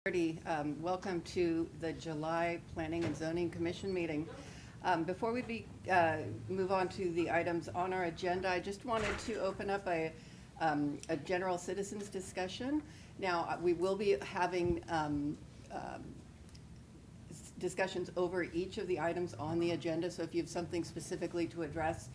Welcome to the July Planning and Zoning Commission meeting. Before we move on to the items on our agenda, I just wanted to open up a general citizens discussion. Now, we will be having discussions over each of the items on the agenda, so if you have something specifically to address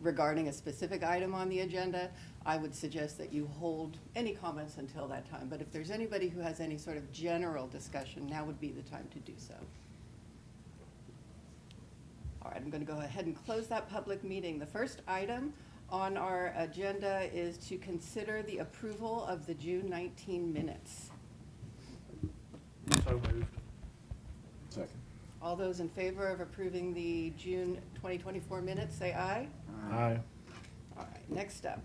regarding a specific item on the agenda, I would suggest that you hold any comments until that time. But if there's anybody who has any sort of general discussion, now would be the time to do so. All right, I'm going to go ahead and close that public meeting. The first item on our agenda is to consider the approval of the June 19 minutes. So moved. Second. All those in favor of approving the June 2024 minutes, say aye. Aye. All right, next up.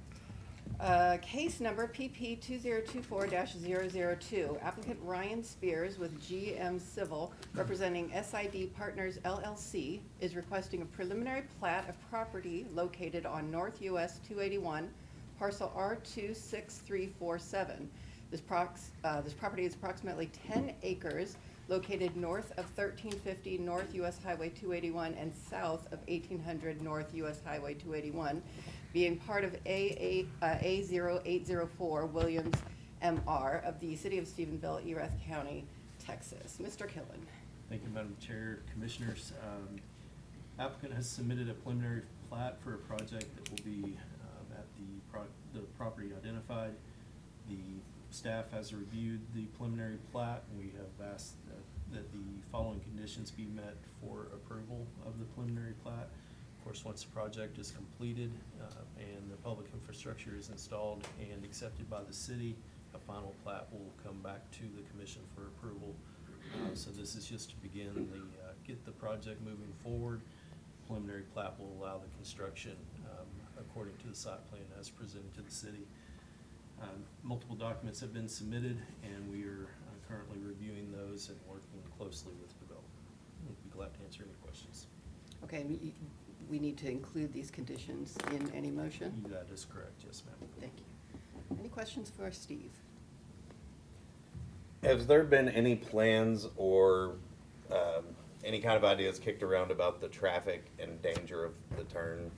Case number PP 2024-002. Applicant Ryan Spears with GM Civil, representing SID Partners LLC, is requesting a preliminary plat of property located on North US 281, parcel R26347. This property is approximately 10 acres, located north of 1350 North US Highway 281 and south of 1800 North US Highway 281, being part of A0804 Williams MR of the City of Stephenville, Erath County, Texas. Mr. Killen. Thank you, Madam Chair, Commissioners. Applicant has submitted a preliminary plat for a project that will be at the property identified. The staff has reviewed the preliminary plat, and we have asked that the following conditions be met for approval of the preliminary plat. Of course, once the project is completed and the public infrastructure is installed and accepted by the city, a final plat will come back to the commission for approval. So this is just to begin get the project moving forward. Preliminary plat will allow the construction according to the site plan as presented to the city. Multiple documents have been submitted, and we are currently reviewing those and working closely with development. We'd be glad to answer any questions. Okay, we need to include these conditions in any motion? That is correct, yes, ma'am. Thank you. Any questions for Steve? Has there been any plans or any kind of ideas kicked around about the traffic and danger of the turn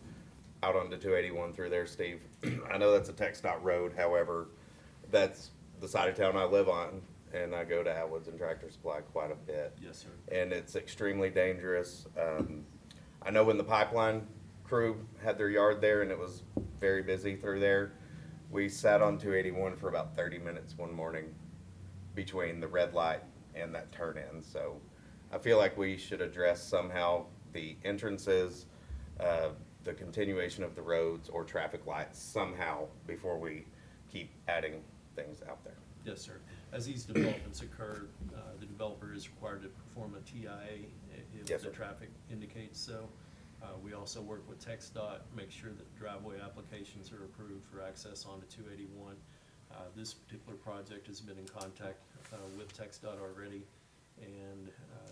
out onto 281 through there, Steve? I know that's a TxDOT road, however, that's the side of town I live on, and I go to Atwoods and Tractor Supply quite a bit. Yes, sir. And it's extremely dangerous. I know when the pipeline crew had their yard there and it was very busy through there, we sat on 281 for about 30 minutes one morning between the red light and that turn in. So I feel like we should address somehow the entrances, the continuation of the roads or traffic lights somehow before we keep adding things out there. Yes, sir. As these developments occur, the developer is required to perform a TIA if Yes, the sir. traffic indicates so. We also work with TxDOT, make sure that driveway applications are approved for access onto 281. This particular project has been in contact with TxDOT already, and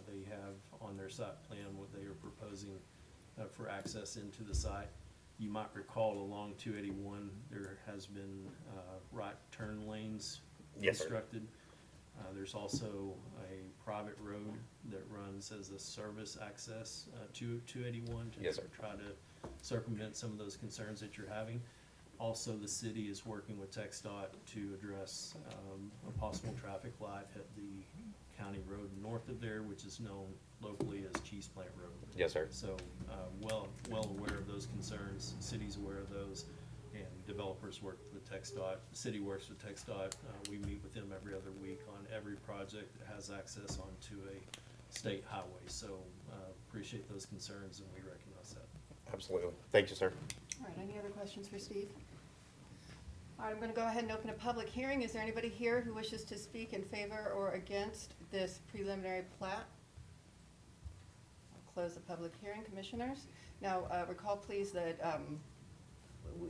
they have on their site plan what they are proposing for access into the site. You might recall along 281 there has been right turn lanes Yes, sir. constructed. There's also a private road that runs as a service access to 281 to Yes, sir. try to circumvent some of those concerns that you're having. Also, the city is working with TxDOT to address a possible traffic light at the county road north of there, which is known locally as Cheese Plant Road. Yes, sir. So well aware of those concerns, city's aware of those, and developers work with TxDOT. The city works with TxDOT. We meet with them every other week on every project that has access onto a state highway. So appreciate those concerns, and we recognize that. Absolutely. Thank you, sir. All right, any other questions for Steve? All right, I'm going to go ahead and open a public hearing. Is there anybody here who wishes to speak in favor or against this preliminary plat? I'll close the public hearing, commissioners. Now, recall please that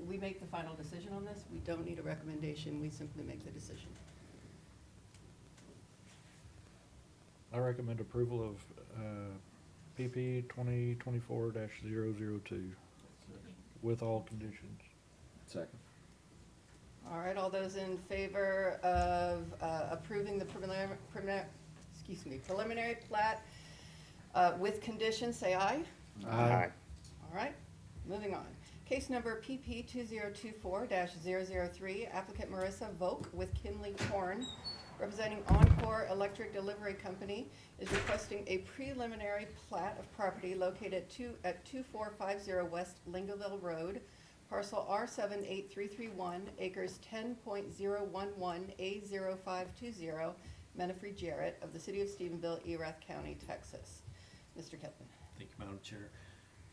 we make the final decision on this. We don't need a recommendation. We simply make the decision. I recommend approval of PP 2024-002 with all conditions. Second. All right, all those in favor of approving the preliminary plat with conditions, say aye. Aye. All right, moving on. Case number PP 2024-003, applicant Marissa Volk with Kinley Horn, representing Encore Electric Delivery Company, is requesting a preliminary plat of property located at 2450 West Lingoville Road, parcel R78331, acres 10.011 A0520, Menifree Jarrett of the city of Stephenville, Erath County, Texas. Mr. Ketman. Thank you, Madam Chair.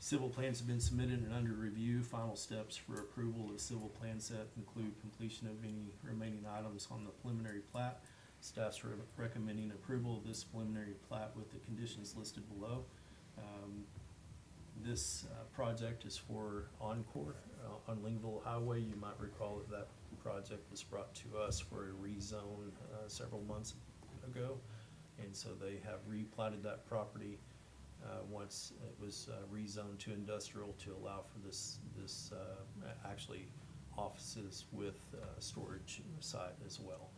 Civil plans have been submitted and under review. Final steps for approval of the civil plan set include completion of any remaining items on the preliminary plat. Staff's recommending approval of this preliminary plat with the conditions listed below. This project is for Encore on Lingoville Highway. You might recall that project was brought to us for a rezone several months ago. And so they have replatted that property once it was rezoned to industrial to allow for this actually offices with storage site as well.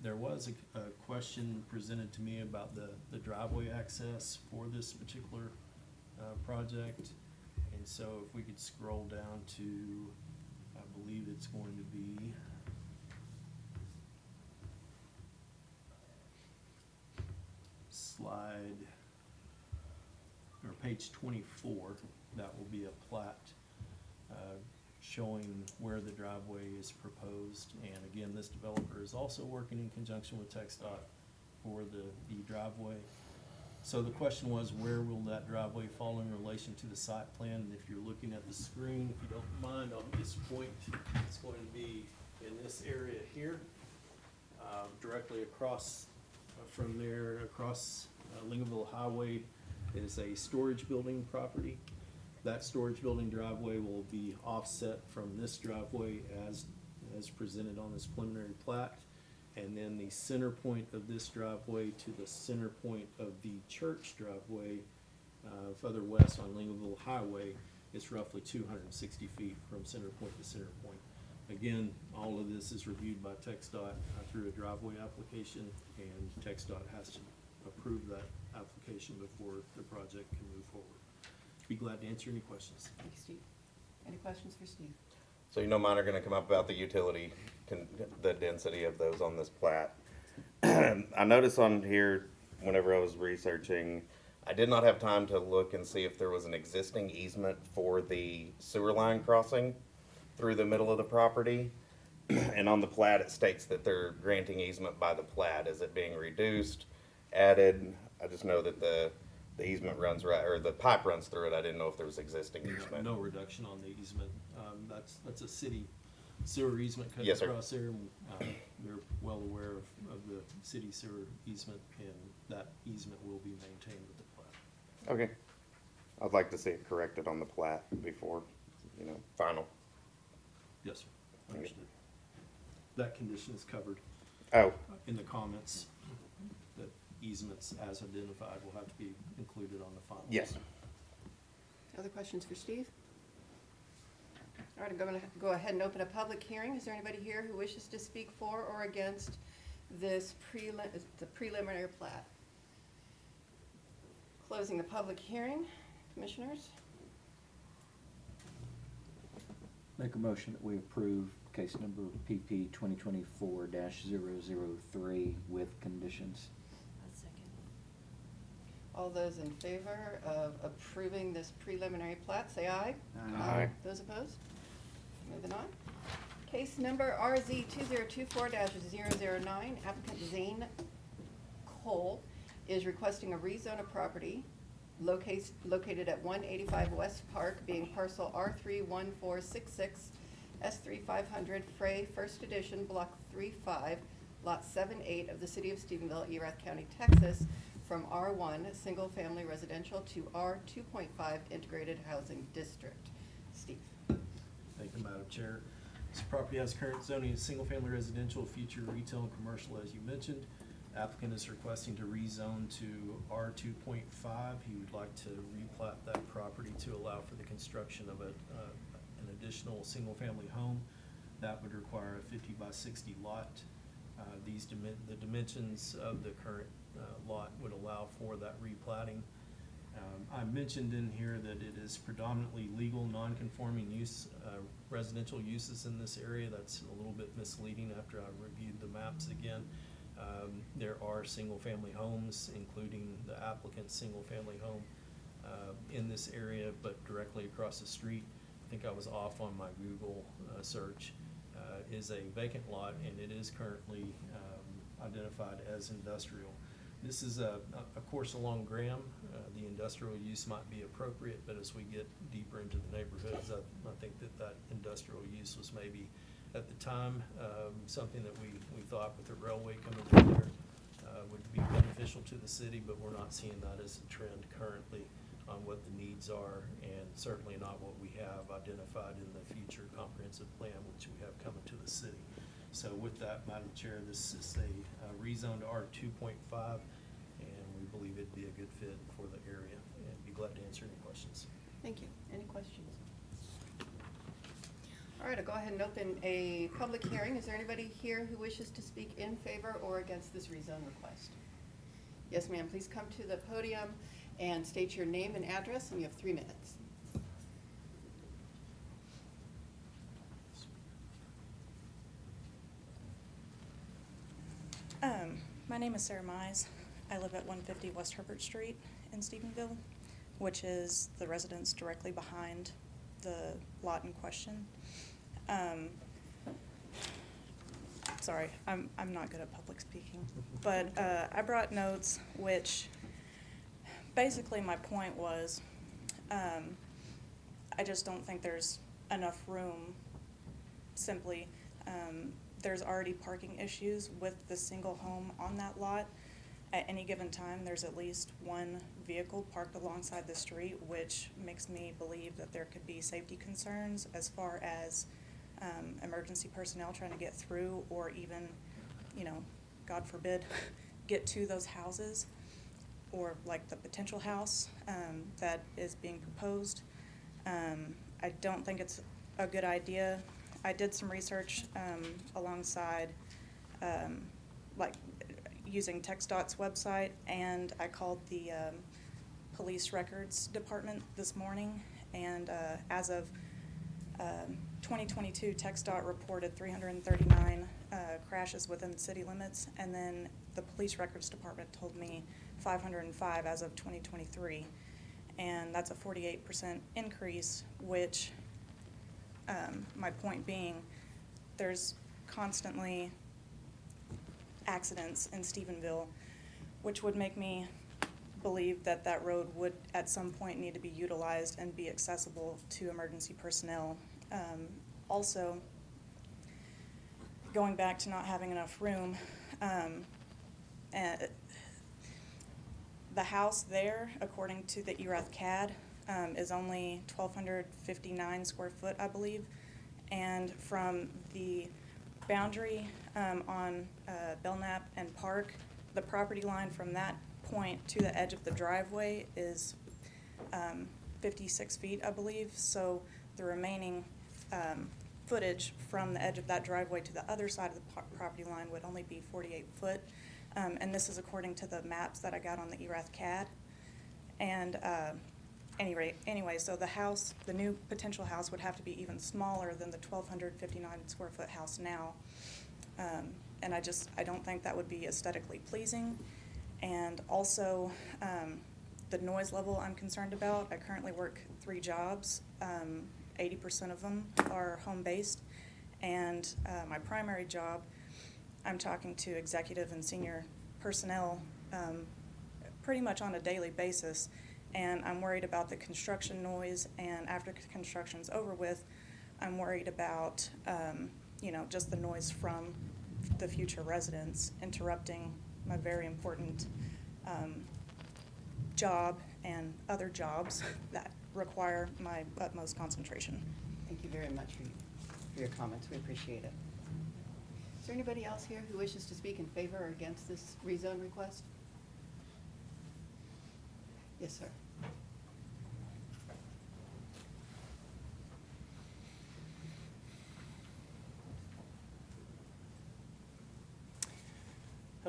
There was a question presented to me about the driveway access for this particular project. And so if we could scroll down to, I believe it's going to be slide, or page 24, that will be a plat showing where the driveway is proposed. And again, this developer is also working in conjunction with TxDOT for the driveway. So the question was, where will that driveway fall in relation to the site plan? And if you're looking at the screen, if you don't mind, on this point, it's going to be in this area here, directly across from there, across Lingoville Highway is a storage building property. That storage building driveway will be offset from this driveway as presented on this preliminary plat. And then the center point of this driveway to the center point of the church driveway further west on Lingoville Highway is roughly 260 feet from center point to center point. Again, all of this is reviewed by TxDOT through a driveway application, and TxDOT has to approve that application before the project can move forward. Be glad to answer any questions. Thank you, Steve. Any questions for Steve? So you know mine are gonna come up about the utility, the density of those on this plat. I noticed on here, whenever I was researching, I did not have time to look and see if there was an existing easement for the sewer line crossing through the middle of the property. And on the plat, it states that they're granting easement by the plat. Is it being reduced, added? I just know that the easement runs right, or the pipe runs through it. I didn't know if there was existing easement. No reduction on the easement. That's a city sewer easement cut Yes, sir. across there. They're well aware of the city sewer easement, and that easement will be maintained with the plat. Okay. I'd like to see it corrected on the plat before, final. Yes, sir. Understood. That condition is covered Oh, in the comments. That easements as identified will have to be included on the final. yes. Other questions for Steve? All right, I'm going to go ahead and open a public hearing. Is there anybody here who wishes to speak for or against this the preliminary plat? Closing the public hearing. Commissioners? Make a motion that we approve case number PP 2024-003 with conditions. All those in favor of approving this preliminary plat, say aye. Aye. Those opposed? Moving on. Case number RZ 2024-009, applicant Zane Cole is requesting a rezone of property located at 185 West Park, being parcel R31466, S3500, Frey, First Edition, Block 35, Lot 78 of the City of Stephenville, Erath County, Texas, from R1 Single Family Residential to R2.5 Integrated Housing District. Steve. Thank you, Madam Chair. This property has current zoning as single-family residential, future retail and commercial, as you mentioned. Applicant is requesting to rezone to R2.5. He would like to replat that property to allow for the construction of an additional single-family home. That would require a 50 by 60 lot. The dimensions of the current lot would allow for that replatting. I mentioned in here that it is predominantly legal, non-conforming use, residential uses in this area. That's a little bit misleading after I reviewed the maps again. There are single-family homes, including the applicant's single-family home in this area, but directly across the street, I think I was off on my Google search, is a vacant lot, and it is currently identified as industrial. This is of course along Graham. The industrial use might be appropriate, but as we get deeper into the neighborhoods, I think that industrial use was maybe at the time something that we thought with the railway coming through there would be beneficial to the city, but we're not seeing that as a trend currently on what the needs are, and certainly not what we have identified in the future comprehensive plan, which we have coming to the city. So with that, Madam Chair, this is a rezone to R2.5, and we believe it'd be a good fit for the area, and be glad to answer any questions. Thank you. Any questions? All right, I'll go ahead and open a public hearing. Is there anybody here who wishes to speak in favor or against this rezone request? Yes, ma'am. Please come to the podium and state your name and address, and you have 3 minutes. My name is Sarah Mize. I live at 150 West Herbert Street in Stephenville, which is the residence directly behind the lot in question. Sorry, I'm not good at public speaking, but I brought notes, which basically my point was, I just don't think there's enough room. Simply, there's already parking issues with the single home on that lot. At any given time, there's at least one vehicle parked alongside the street, which makes me believe that there could be safety concerns as far as emergency personnel trying to get through, or even, God forbid, get to those houses, or like the potential house that is being proposed. I don't think it's a good idea. I did some research alongside using TxDOT's website, and I called the police records department this morning, and as of 2022, TxDOT reported 339 crashes within the city limits, and then the police records department told me 505 as of 2023, and that's a 48% increase, which my point being, there's constantly accidents in Stephenville, which would make me believe that that road would at some point need to be utilized and be accessible to emergency personnel. Also, going back to not having enough room, the house there, according to the ERAF CAD, is only 1,259 square foot, I believe, and from the boundary on Belknap and Park, the property line from that point to the edge of the driveway is 56 feet, I believe, so the remaining footage from the edge of that driveway to the other side of the property line would only be 48 foot, and this is according to the maps that I got on the ERAF CAD. And anyway, so the house, the new potential house, would have to be even smaller than the 1,259 square foot house now. And I don't think that would be aesthetically pleasing. And also, the noise level I'm concerned about. I currently work 3 jobs. 80% of them are home-based. And my primary job, I'm talking to executive and senior personnel pretty much on a daily basis. And I'm worried about the construction noise, and after construction's over with, I'm worried about, just the noise from the future residents interrupting my very important job and other jobs that require my utmost concentration. Thank you very much for your comments. We appreciate it. Is there anybody else here who wishes to speak in favor or against this rezone request? Yes, sir.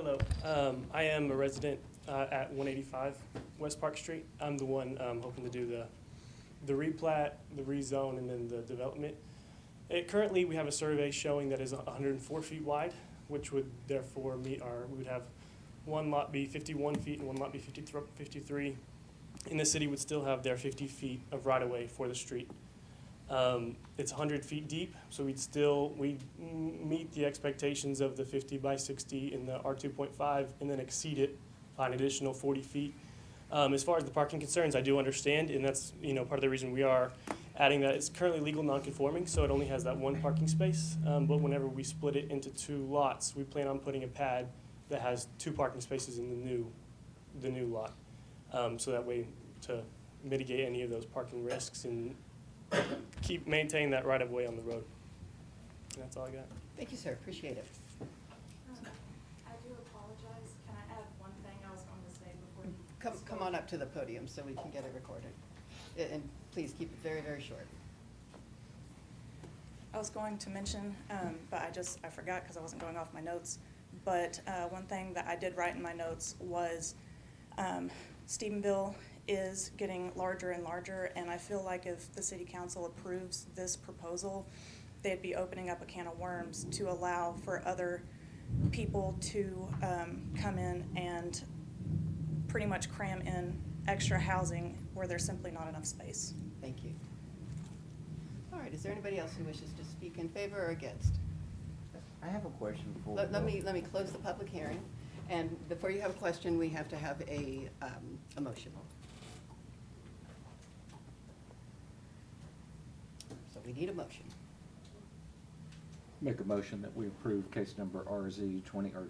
Hello. I am a resident at 185 West Park Street. I'm the one hoping to do the replat, the rezone, and then the development. Currently, we have a survey showing that is 104 feet wide, which would therefore meet we would have one lot be 51 feet and one lot be 53. And the city would still have their 50 feet of right-of-way for the street. It's 100 feet deep, so we'd meet the expectations of the 50 by 60 in the R2.5 and then exceed it by an additional 40 feet. As far as the parking concerns, I do understand, and that's, part of the reason we are adding that. It's currently legal non-conforming, so it only has that one parking space. But whenever we split it into two lots, we plan on putting a pad that has two parking spaces in the new lot. So that way to mitigate any of those parking risks and maintain that right of way on the road. And that's all I got. Thank you, sir, appreciate it. I do apologize. Can I add one thing I was going to say before you? Come on up to the podium so we can get it recorded. And please keep it very, very short. I was going to mention, but I forgot because I wasn't going off my notes. But one thing that I did write in my notes was Stephenville is getting larger and larger, and I feel like if the city council approves this proposal, they'd be opening up a can of worms to allow for other people to come in and pretty much cram in extra housing where there's simply not enough space. Thank you. All right, is there anybody else who wishes to speak in favor or against? I have a question before. Let me close the public hearing, and before you have a question, we have to have a motion. So we need a motion. Make a motion that we approve case number RZ 20, or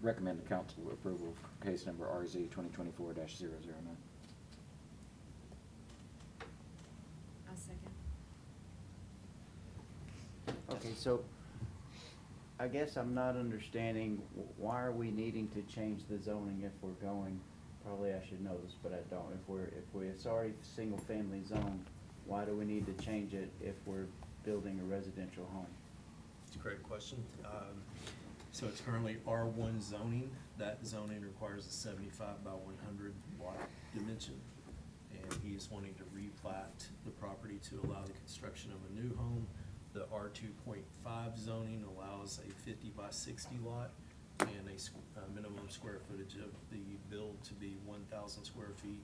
recommend the council approval of case number RZ 2024-009. I'll second. Okay, so I guess I'm not understanding, why are we needing to change the zoning if we're going, probably I should know this, but I don't. It's already single-family zone, why do we need to change it if we're building a residential home? It's a great question. So it's currently R1 zoning. That zoning requires a 75 by 100 lot dimension. And he is wanting to replat the property to allow the construction of a new home. The R2.5 zoning allows a 50 by 60 lot and a minimum square footage of the build to be 1,000 square feet.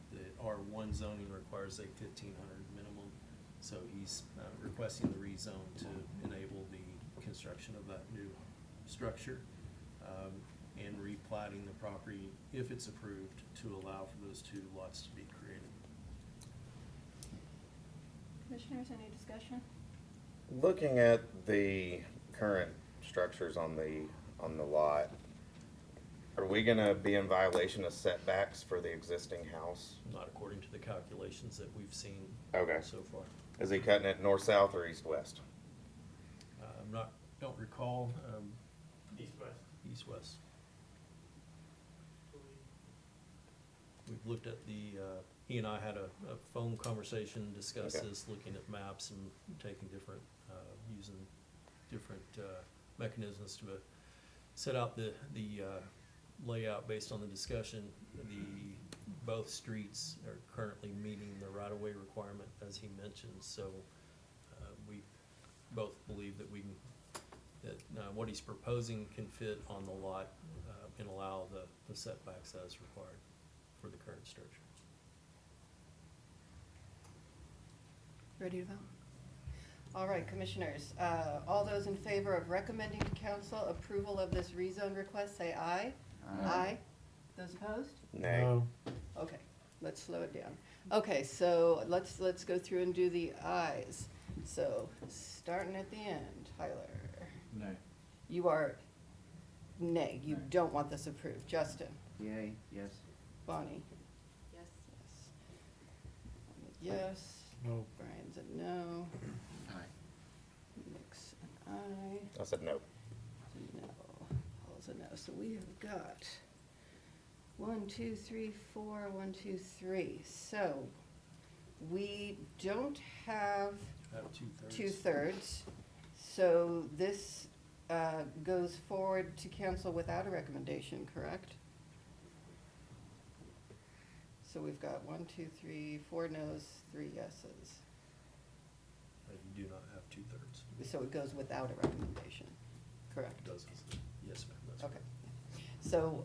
The R1 zoning requires a 1,500 minimum. So he's requesting the rezone to enable the construction of that new structure and replatting the property, if it's approved, to allow for those two lots to be created. Commissioners, any discussion? Looking at the current structures on the lot, are we gonna be in violation of setbacks for the existing house? Not according to the calculations that we've seen Okay. so far. Is he cutting it north-south or east-west? Don't recall, East-west. east-west. We've looked at he and I had a phone conversation, discussed Okay. this, looking at maps and taking different, using different mechanisms to set out the layout based on the discussion. Both streets are currently meeting the right-of-way requirement, as he mentioned, so we both believe that what he's proposing can fit on the lot and allow the setbacks as required for the current structure. Ready to vote? All right, commissioners, all those in favor of recommending to council approval of this rezone request, say aye. Aye. Those opposed? Nay. No. Okay, let's slow it down. Okay, so let's go through and do the ayes. So, starting at the end, Tyler. No. You are nay, you Nay. don't want this approved. Justin? Yay, yes. Bonnie? Yes. Yes. Yes. No. Brian's a no. Aye. Nick's an aye. I said no. No. Paul's a no. So we have got 1, 2, 3, 4, 1, 2, 3. So we don't have About 2/3. 2/3. So this goes forward to council without a recommendation, correct? So we've got 1, 2, 3, 4 no's, 3 yeses. You do not have 2/3. So it goes without a recommendation, correct? Does, yes, ma'am, that's right. Okay. So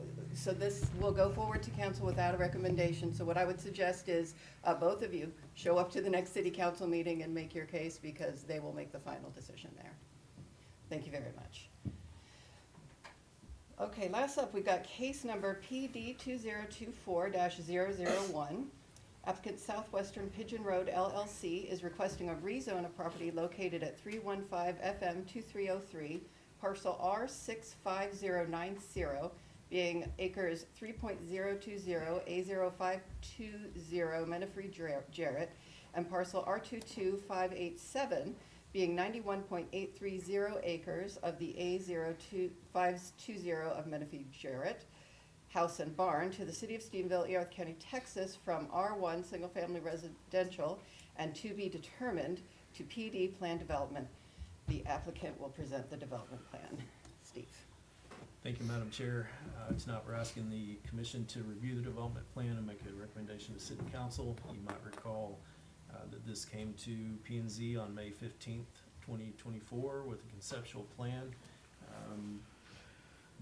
this will go forward to council without a recommendation. So what I would suggest is, both of you show up to the next city council meeting and make your case, because they will make the final decision there. Thank you very much. Okay, last up, we've got case number PD 2024-001. Applicant Southwestern Pigeon Road LLC is requesting a rezone of property located at 315 FM 2303, parcel R65090, being acres 3.020 A0520 Menifree Jarrett, and parcel R22587, being 91.830 acres of the A0520 of Menifee Jarrett, house and barn, to the city of Stephenville, Erath County, Texas, from R1 Single Family Residential and to be determined to PD Plan Development. The applicant will present the development plan. Steve. Thank you, Madam Chair. Tonight, we're asking the commission to review the development plan and make a recommendation to city council. You might recall that this came to P&Z on May 15th, 2024 with a conceptual plan.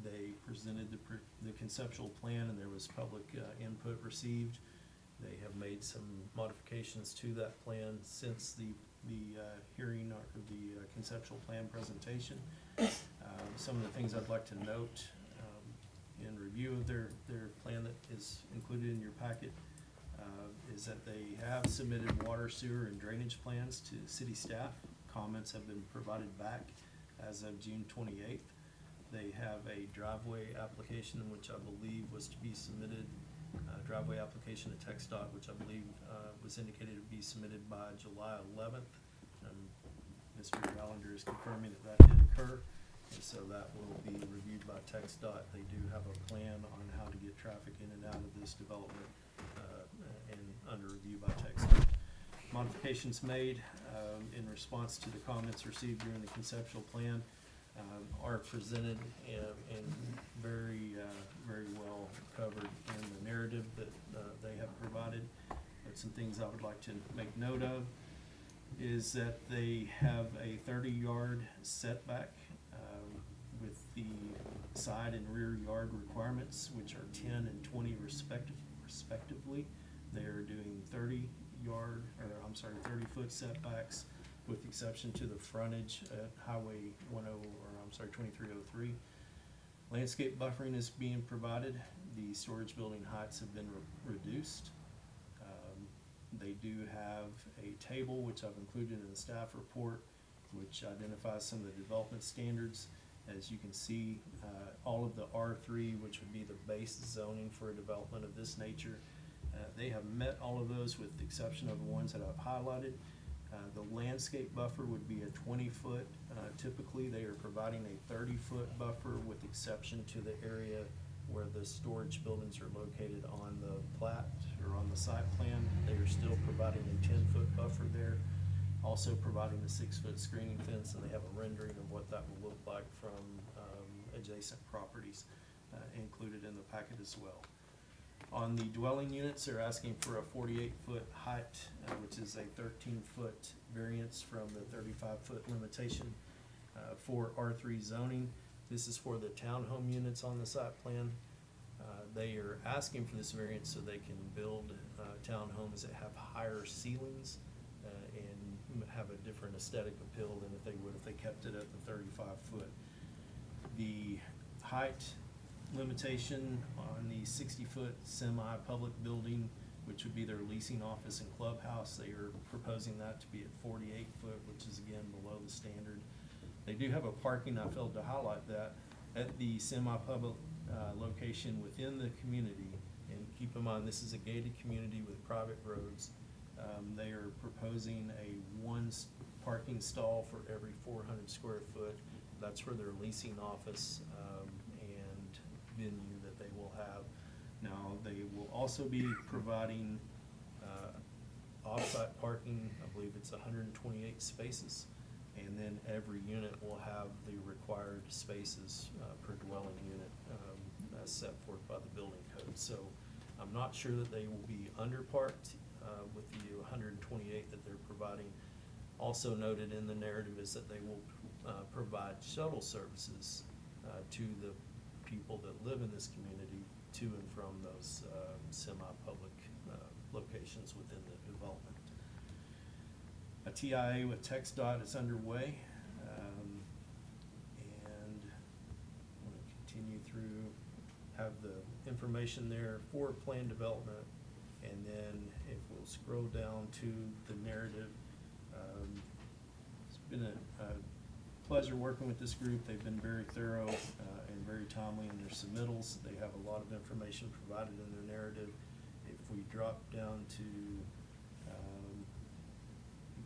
They presented the conceptual plan, and there was public input received. They have made some modifications to that plan since the hearing or the conceptual plan presentation. Some of the things I'd like to note in review of their plan that is included in your packet is that they have submitted water, sewer, and drainage plans to city staff. Comments have been provided back as of June 28th. They have a driveway application, which I believe was to be submitted, driveway application to TxDOT, which I believe was indicated to be submitted by July 11th. Mr. Ballinger is confirming that that did occur, and so that will be reviewed by TxDOT. They do have a plan on how to get traffic in and out of this development and under review by TxDOT. Modifications made in response to the comments received during the conceptual plan are presented and very well covered in the narrative that they have provided. But some things I would like to make note of is that they have a 30-yard setback with the side and rear yard requirements, which are 10 and 20 respectively. They are doing 30-foot setbacks, with exception to the frontage at Highway 2303. Landscape buffering is being provided. The storage building heights have been reduced. They do have a table, which I've included in the staff report, which identifies some of the development standards. As you can see, all of the R3, which would be the base zoning for a development of this nature, they have met all of those with the exception of the ones that I've highlighted. The landscape buffer would be a 20-foot. Typically, they are providing a 30-foot buffer with exception to the area where the storage buildings are located on the plat or on the site plan. They are still providing a 10-foot buffer there, also providing a 6-foot screening fence, and they have a rendering of what that will look like from adjacent properties included in the packet as well. On the dwelling units, they're asking for a 48-foot height, which is a 13-foot variance from the 35-foot limitation for R3 zoning. This is for the townhome units on the site plan. They are asking for this variance so they can build townhomes that have higher ceilings and have a different aesthetic appeal than if they would if they kept it at the 35-foot. The height limitation on the 60-foot semi-public building, which would be their leasing office and clubhouse, they are proposing that to be at 48-foot, which is again below the standard. They do have a parking, I failed to highlight that, at the semi-public location within the community. And keep in mind, this is a gated community with private roads. They are proposing a one parking stall for every 400 square foot. That's for their leasing office and venue that they will have. Now, they will also be providing off-site parking. I believe it's 128 spaces, And then every unit will have the required spaces per dwelling unit as set forth by the building code. So I'm not sure that they will be underparked with the 128 that they're providing. Also noted in the narrative is that they will provide shuttle services to the people that live in this community to and from those semi-public locations within the development. A TIA with TxDOT is underway, and I'm going to continue through, have the information there for planned development, and then if we'll scroll down to the narrative, it's been a pleasure working with this group. They've been very thorough and very timely in their submittals. They have a lot of information provided in their narrative. If we drop down to,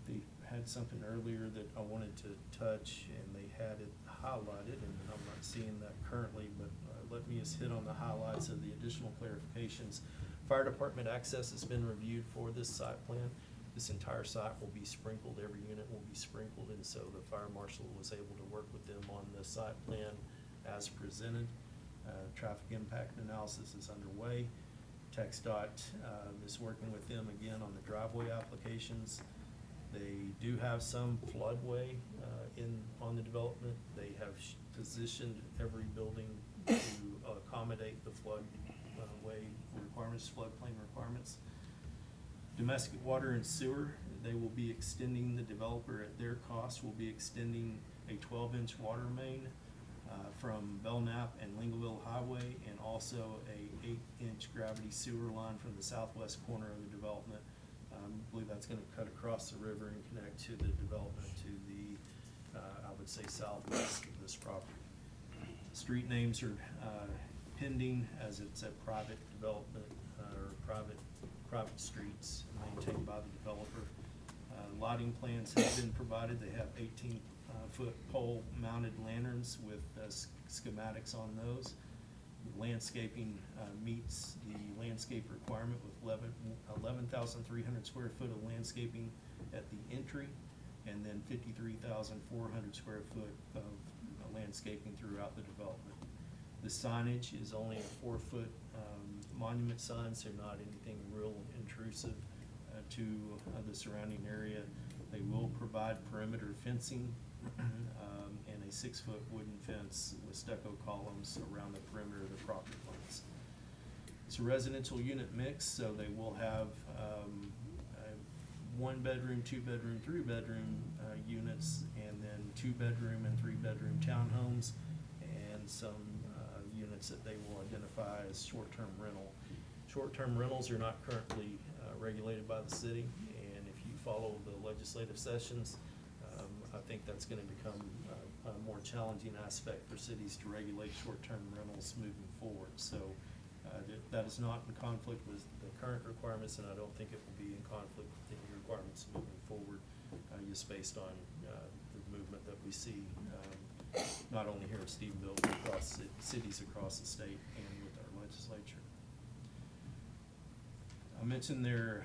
they had something earlier that I wanted to touch, and they had it highlighted, and I'm not seeing that currently, but let me just hit on the highlights of the additional clarifications. Fire department access has been reviewed for this site plan. This entire site will be sprinkled, every unit will be sprinkled, and so the fire marshal was able to work with them on the site plan as presented. Traffic impact analysis is underway. TxDOT is working with them again on the driveway applications. They do have some floodway on the development. They have positioned every building to accommodate the floodway requirements, floodplain requirements. Domestic water and sewer, they will be extending, the developer at their cost will be extending a 12-inch water main from Belknap and Lingleville Highway, and also a 8-inch gravity sewer line from the southwest corner of the development. I believe that's gonna cut across the river and connect to the development to the, I would say, southwest of this property. Street names are pending, as it's a private development, or private streets maintained by the developer. Lighting plans have been provided. They have 18-foot pole mounted lanterns with schematics on those. Landscaping meets the landscape requirement with 11,300 square foot of landscaping at the entry, and then 53,400 square foot of landscaping throughout the development. The signage is only a 4-foot monument signs. They're not anything real intrusive to the surrounding area. They will provide perimeter fencing and a 6-foot wooden fence with stucco columns around the perimeter of the property lines. It's a residential unit mix, so they will have 1-bedroom, 2-bedroom, 3-bedroom units, and then 2-bedroom and 3-bedroom townhomes, and some units that they will identify as short-term rental. Short-term rentals are not currently regulated by the city, and if you follow the legislative sessions, I think that's gonna become a more challenging aspect for cities to regulate short-term rentals moving forward. So that is not in conflict with the current requirements, and I don't think it will be in conflict with any requirements moving forward, just based on the movement that we see, not only here in Stephenville, but across cities across the state and with our legislature. I mentioned their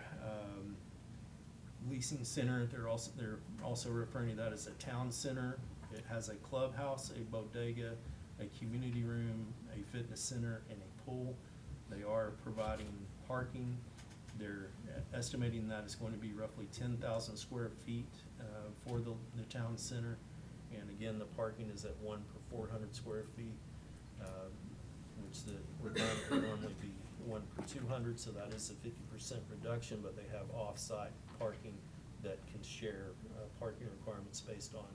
leasing center. They're also referring to that as a town center. It has a clubhouse, a bodega, a community room, a fitness center, and a pool. They are providing parking. They're estimating that it's going to be roughly 10,000 square feet for the town center. And again, the parking is at 1 per 400 square feet, which the requirement would normally be 1 per 200, so that is a 50% reduction, but they have off-site parking that can share parking requirements based on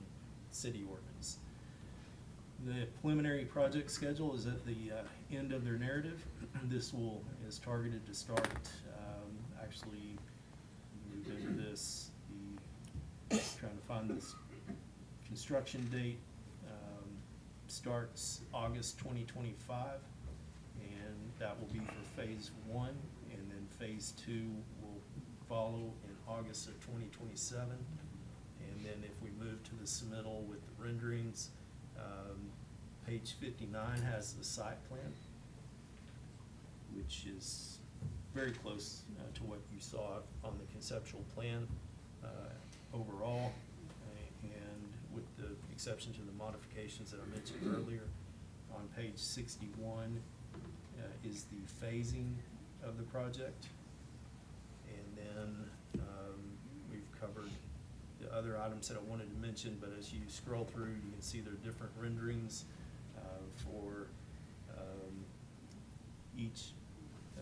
city ordinance. The preliminary project schedule is at the end of their narrative. This is targeted to start, actually, move into this, trying to find this construction date, starts August 2025, and that will be for phase 1, and then phase 2 will follow in August of 2027. And then if we move to the submittal with the renderings, page 59 has the site plan, which is very close to what you saw on the conceptual plan overall. And exception to the modifications that I mentioned earlier. On page 61 is the phasing of the project. And then we've covered the other items that I wanted to mention, but as you scroll through, you can see there are different renderings for each,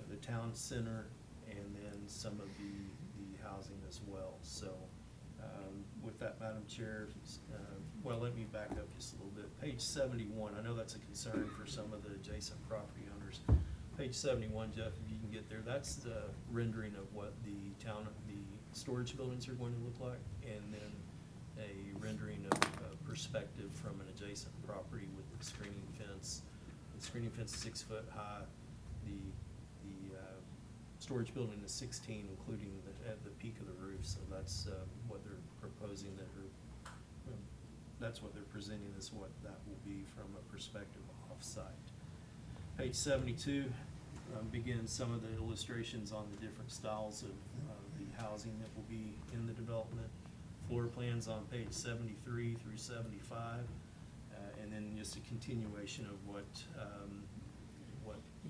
the town center, and then some of the housing as well. So with that, Madam Chair, well, let me back up just a little bit. Page 71, I know that's a concern for some of the adjacent property owners. Page 71, Jeff, if you can get there, that's the rendering of what the storage buildings are going to look like, and then a rendering of perspective from an adjacent property with the screening fence. The screening fence is 6 foot high. The storage building is 16, including at the peak of the roof. So that's what they're proposing. That's what they're presenting as what that will be from a perspective off-site. Page 72 begins some of the illustrations on the different styles of the housing that will be in the development. Floor plans on page 73 through 75, and then just a continuation of what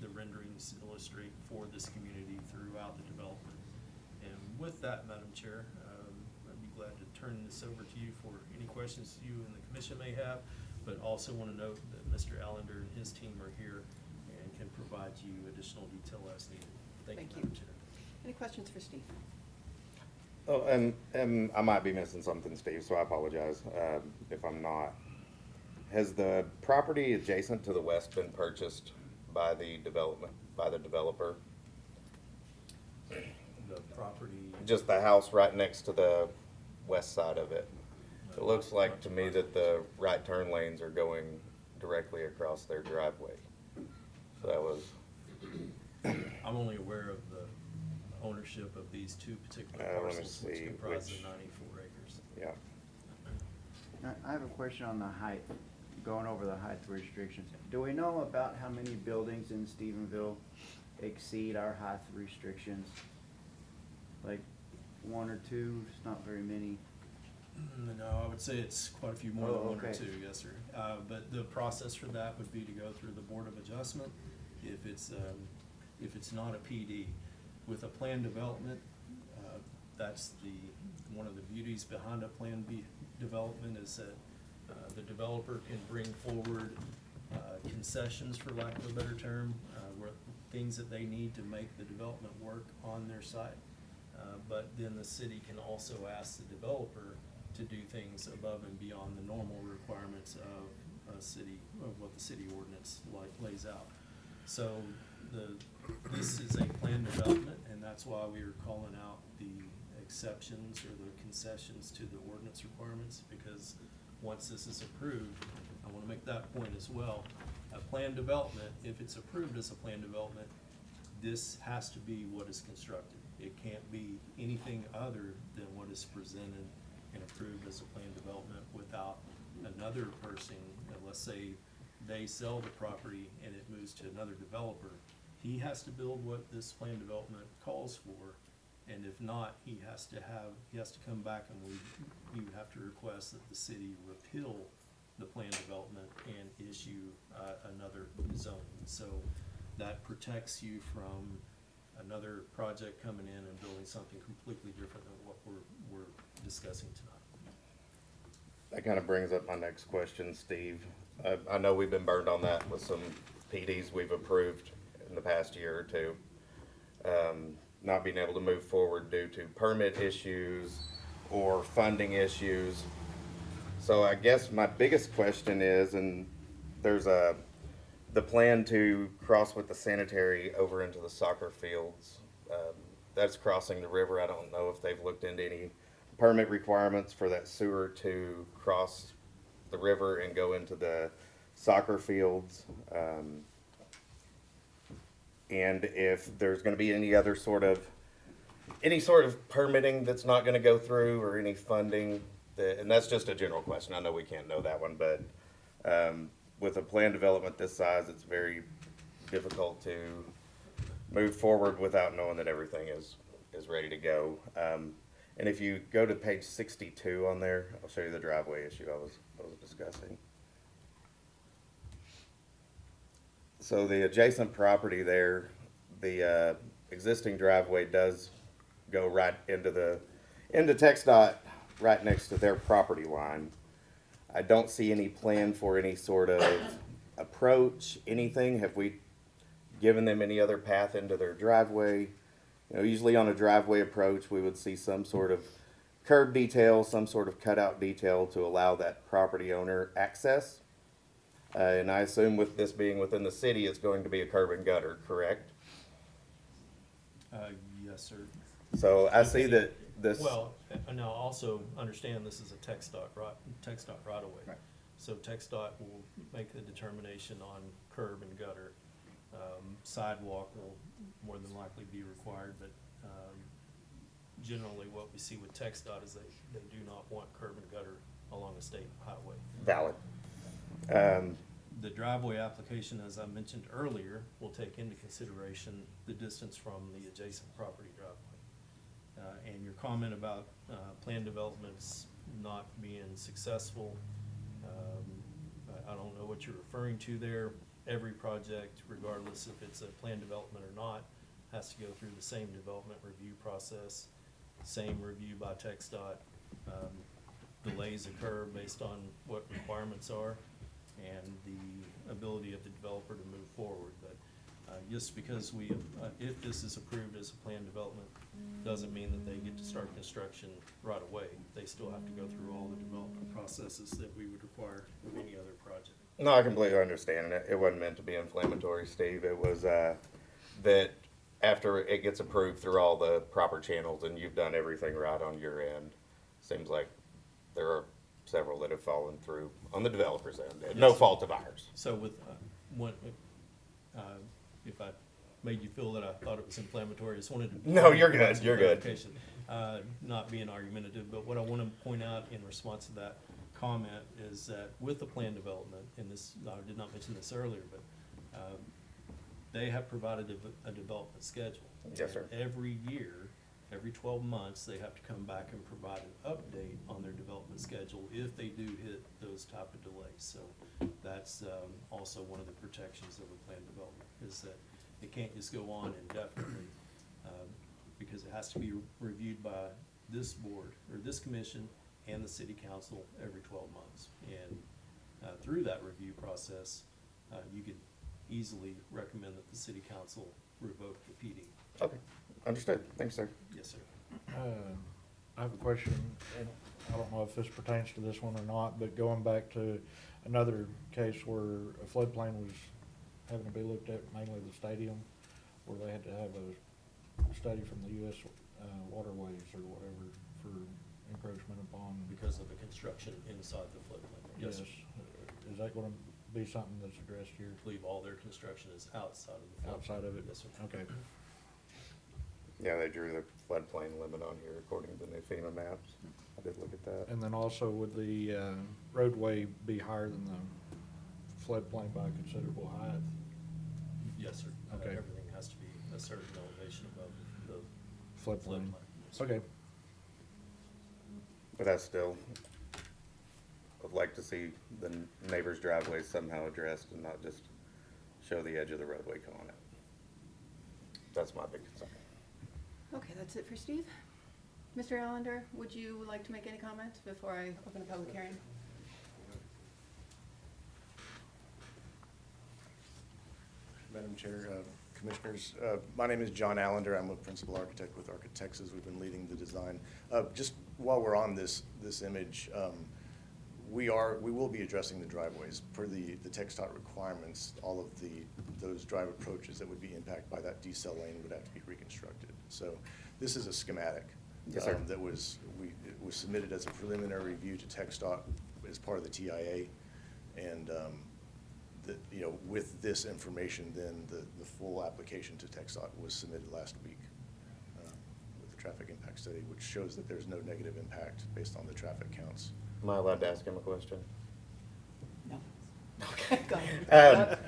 the renderings illustrate for this community throughout the development. And with that, Madam Chair, I'd be glad to turn this over to you for any questions you and the commission may have, but also want to note that Mr. Allender and his team are here and can provide you additional detail as needed. Thank you, Madam Chair. Any questions for Steve? Oh, and I might be missing something, Steve, so I apologize if I'm not. Has the property adjacent to the west been purchased by the developer? The property. Just the house right next to the west side of it. It looks like to me that the right turn lanes are going directly across their driveway. So that was, I'm only aware of the ownership of these two particular let me parcels, which see comprise which- the 94 acres. yeah. I have a question on the height, going over the height restrictions. Do we know about how many buildings in Stephenville exceed our height restrictions? Like one or two, it's not very many. No, I would say it's quite a few more Oh, than one or okay. two, yes, sir. But the process for that would be to go through the Board of Adjustment if it's not a PD. With a planned development, that's one of the beauties behind a planned development is that the developer can bring forward concessions, for lack of a better term, things that they need to make the development work on their site. But then the city can also ask the developer to do things above and beyond the normal requirements of what the city ordinance lays out. So this is a planned development, and that's why we are calling out the exceptions or the concessions to the ordinance requirements, because once this is approved, I want to make that point as well. A planned development, if it's approved as a planned development, this has to be what is constructed. It can't be anything other than what is presented and approved as a planned development without another person, let's say they sell the property and it moves to another developer. He has to build what this planned development calls for, and if not, he has to come back, and we would have to request that the city repeal the planned development and issue another zoning. So that protects you from another project coming in and building something completely different than what we're discussing tonight. That kind of brings up my next question, Steve. I know we've been burned on that with some PDs we've approved in the past year or two. Not being able to move forward due to permit issues or funding issues. So I guess my biggest question is, and there's the plan to cross with the sanitary over into the soccer fields. That's crossing the river. I don't know if they've looked into any permit requirements for that sewer to cross the river and go into the soccer fields. And if there's gonna be any sort of permitting that's not gonna go through, or any funding, and that's just a general question. I know we can't know that one, but, with a planned development this size, it's very difficult to move forward without knowing that everything is ready to go. And if you go to page 62 on there, I'll show you the driveway issue I was discussing. So the adjacent property there, the existing driveway does go right into TxDOT, right next to their property line. I don't see any plan for any sort of approach, anything. Have we given them any other path into their driveway? You know, usually on a driveway approach, we would see some sort of curb detail, some sort of cutout detail to allow that property owner access. And I assume with this being within the city, it's going to be a curb and gutter, correct? Yes, sir. So I see that this. Well, now also understand this is a TxDOT right away. Right. So TxDOT will make the determination on curb and gutter. Sidewalk will more than likely be required, but generally what we see with TxDOT is they do not want curb and gutter along a state highway. Valid. The driveway application, as I mentioned earlier, will take into consideration the distance from the adjacent property driveway. And your comment about plan developments not being successful, I don't know what you're referring to there. Every project, regardless if it's a plan development or not, has to go through the same development review process, same review by TxDOT. Delays occur based on what requirements are and the ability of the developer to move forward. But just because if this is approved as a plan development, doesn't mean that they get to start construction right away. They still have to go through all the development processes that we would require of any other project. No, I completely understand it. It wasn't meant to be inflammatory, Steve. It was that after it gets approved through all the proper channels and you've done everything right on your end, seems like there are several that have fallen through on the developer's end. No Yes. fault of ours. So with, if I made you feel that I thought it was inflammatory, I just wanted to. No, you're provide good. some You're good. clarification. Not being argumentative, but what I want to point out in response to that comment is that with the plan development, and this, I did not mention this earlier, but they have provided a development schedule. Yes, sir. And every year, every 12 months, they have to come back and provide an update on their development schedule if they do hit those type of delays. So that's also one of the protections of a plan development, is that it can't just go on indefinitely, because it has to be reviewed by this board, or this commission, and the city council every 12 months. And through that review process, you could easily recommend that the city council revoke the PD. Okay, understood. Thanks, sir. Yes, sir. I have a question, and I don't know if this pertains to this one or not, but going back to another case where a floodplain was having to be looked at, mainly the stadium, where they had to have a study from the U.S. Waterways or whatever for encroachment upon. Because of the construction inside the floodplain. Yes, sir. Is that gonna be something that's addressed here? I believe all their construction is outside of the floodplain. Outside of it? Yes, sir. Okay. Yeah, they drew the floodplain limit on here according to the new FEMA maps. I did look at that. And then also would the roadway be higher than the floodplain by a considerable height? Yes, sir. Okay. Everything has to be a certain elevation above the Floodplain. Yes, sir. Okay. But I still would like to see the neighbor's driveways somehow addressed and not just show the edge of the roadway going out. That's my big concern. Okay, that's it for Steve. Mr. Allender, would you like to make any comments before I open a public hearing? Madam Chair, Commissioners, my name is John Allender. I'm a principal architect with Architexas. We've been leading the design. Just while we're on this image, we will be addressing the driveways. Per the TxDOT requirements, all of those drive approaches that would be impacted by that decel lane would have to be reconstructed. So this is a schematic. Yes, sir. It was submitted as a preliminary review to TxDOT as part of the TIA. And with this information, then the full application to TxDOT was submitted last week with the traffic impact study, which shows that there's no negative impact based on the traffic counts. Am I allowed to ask him a question? No. Go ahead.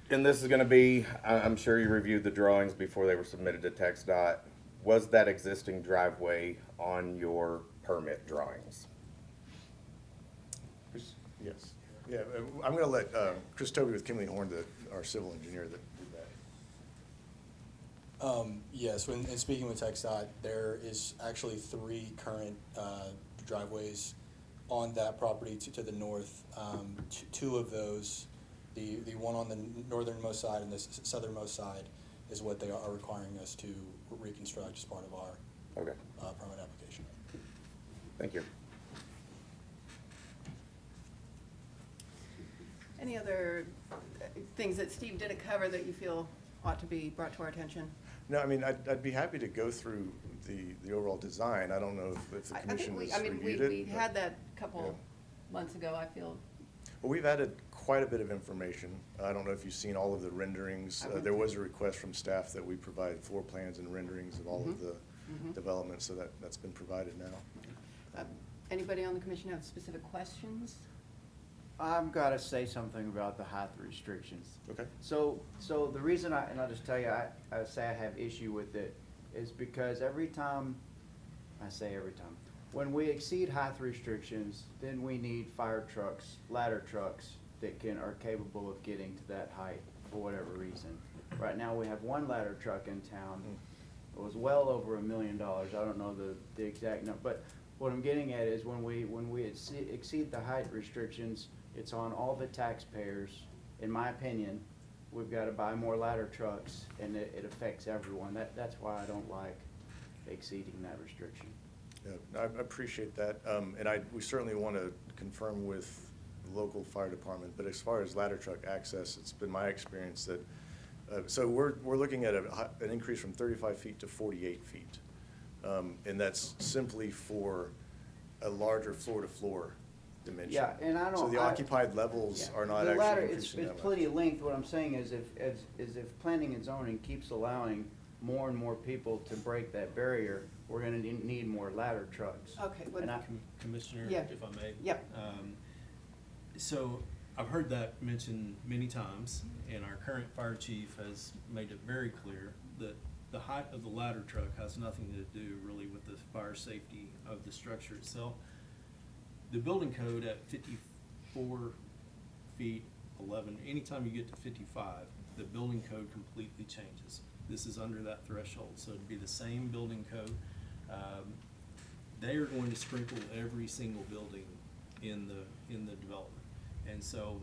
And this is gonna be, I'm sure you reviewed the drawings before they were submitted to TxDOT. was that existing driveway on your permit drawings? Chris? Yes. Yeah, I'm gonna let Chris Toby with Kimley Horn, our civil engineer, that did that. Yes, when in speaking with TxDOT, there is actually 3 current driveways on that property to the north. 2 of those, the one on the northernmost side and the southernmost side, is what they are requiring us to reconstruct as part of our Okay, permit application. thank you. Any other things that Steve didn't cover that you feel ought to be brought to our attention? No, I mean, I'd be happy to go through the overall design. I don't know if the I think commission we, has I mean, reviewed it. we but- had that a couple Yeah. months ago, I feel. Well, we've added quite a bit of information. I don't know if you've seen all of the renderings. I went There through. was a request from staff that we provide floor plans and renderings of all of the developments, so that's been provided now. Anybody on the commission have specific questions? I've gotta say something about the height restrictions. Okay? So the reason and I'll just tell you, I say I have issue with it, is because every time, when we exceed height restrictions, then we need fire trucks, ladder trucks that are capable of getting to that height for whatever reason. Right now, we have one ladder truck in town. It was well over $1 million. I don't know the exact number, but what I'm getting at is when we exceed the height restrictions, it's on all the taxpayers. In my opinion, we've got to buy more ladder trucks, and it affects everyone. That's why I don't like exceeding that restriction. Yeah, I appreciate that. And we certainly want to confirm with the local fire department, but as far as ladder truck access, it's been my experience that, so we're looking at an increase from 35 feet to 48 feet. And that's simply for a larger floor-to-floor dimension. Yeah, and I don't. So the occupied levels are not The actually ladder, increasing that it's much. plenty of length. What I'm saying is if planning and zoning keeps allowing more and more people to break that barrier, we're gonna need more ladder trucks. Okay, what- And Commissioner, Yeah. if I may? Yep. So I've heard that mentioned many times, and our current fire chief has made it very clear that the height of the ladder truck has nothing to do really with the fire safety of the structure itself. The building code at 54 feet 11, anytime you get to 55, the building code completely changes. This is under that threshold, so it'd be the same building code. They are going to sprinkle every single building in the development. And so,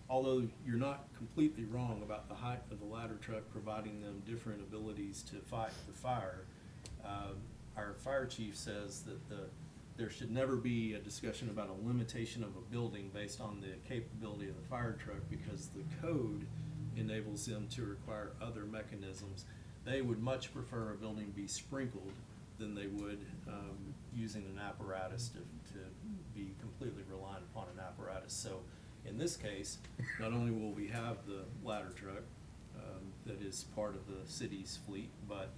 although you're not completely wrong about the height of the ladder truck providing them different abilities to fight the fire, our fire chief says that there should never be a discussion about a limitation of a building based on the capability of the fire truck, because the code enables them to require other mechanisms. They would much prefer a building be sprinkled than they would using an apparatus to be completely reliant upon an apparatus. So in this case, not only will we have the ladder truck that is part of the city's fleet, but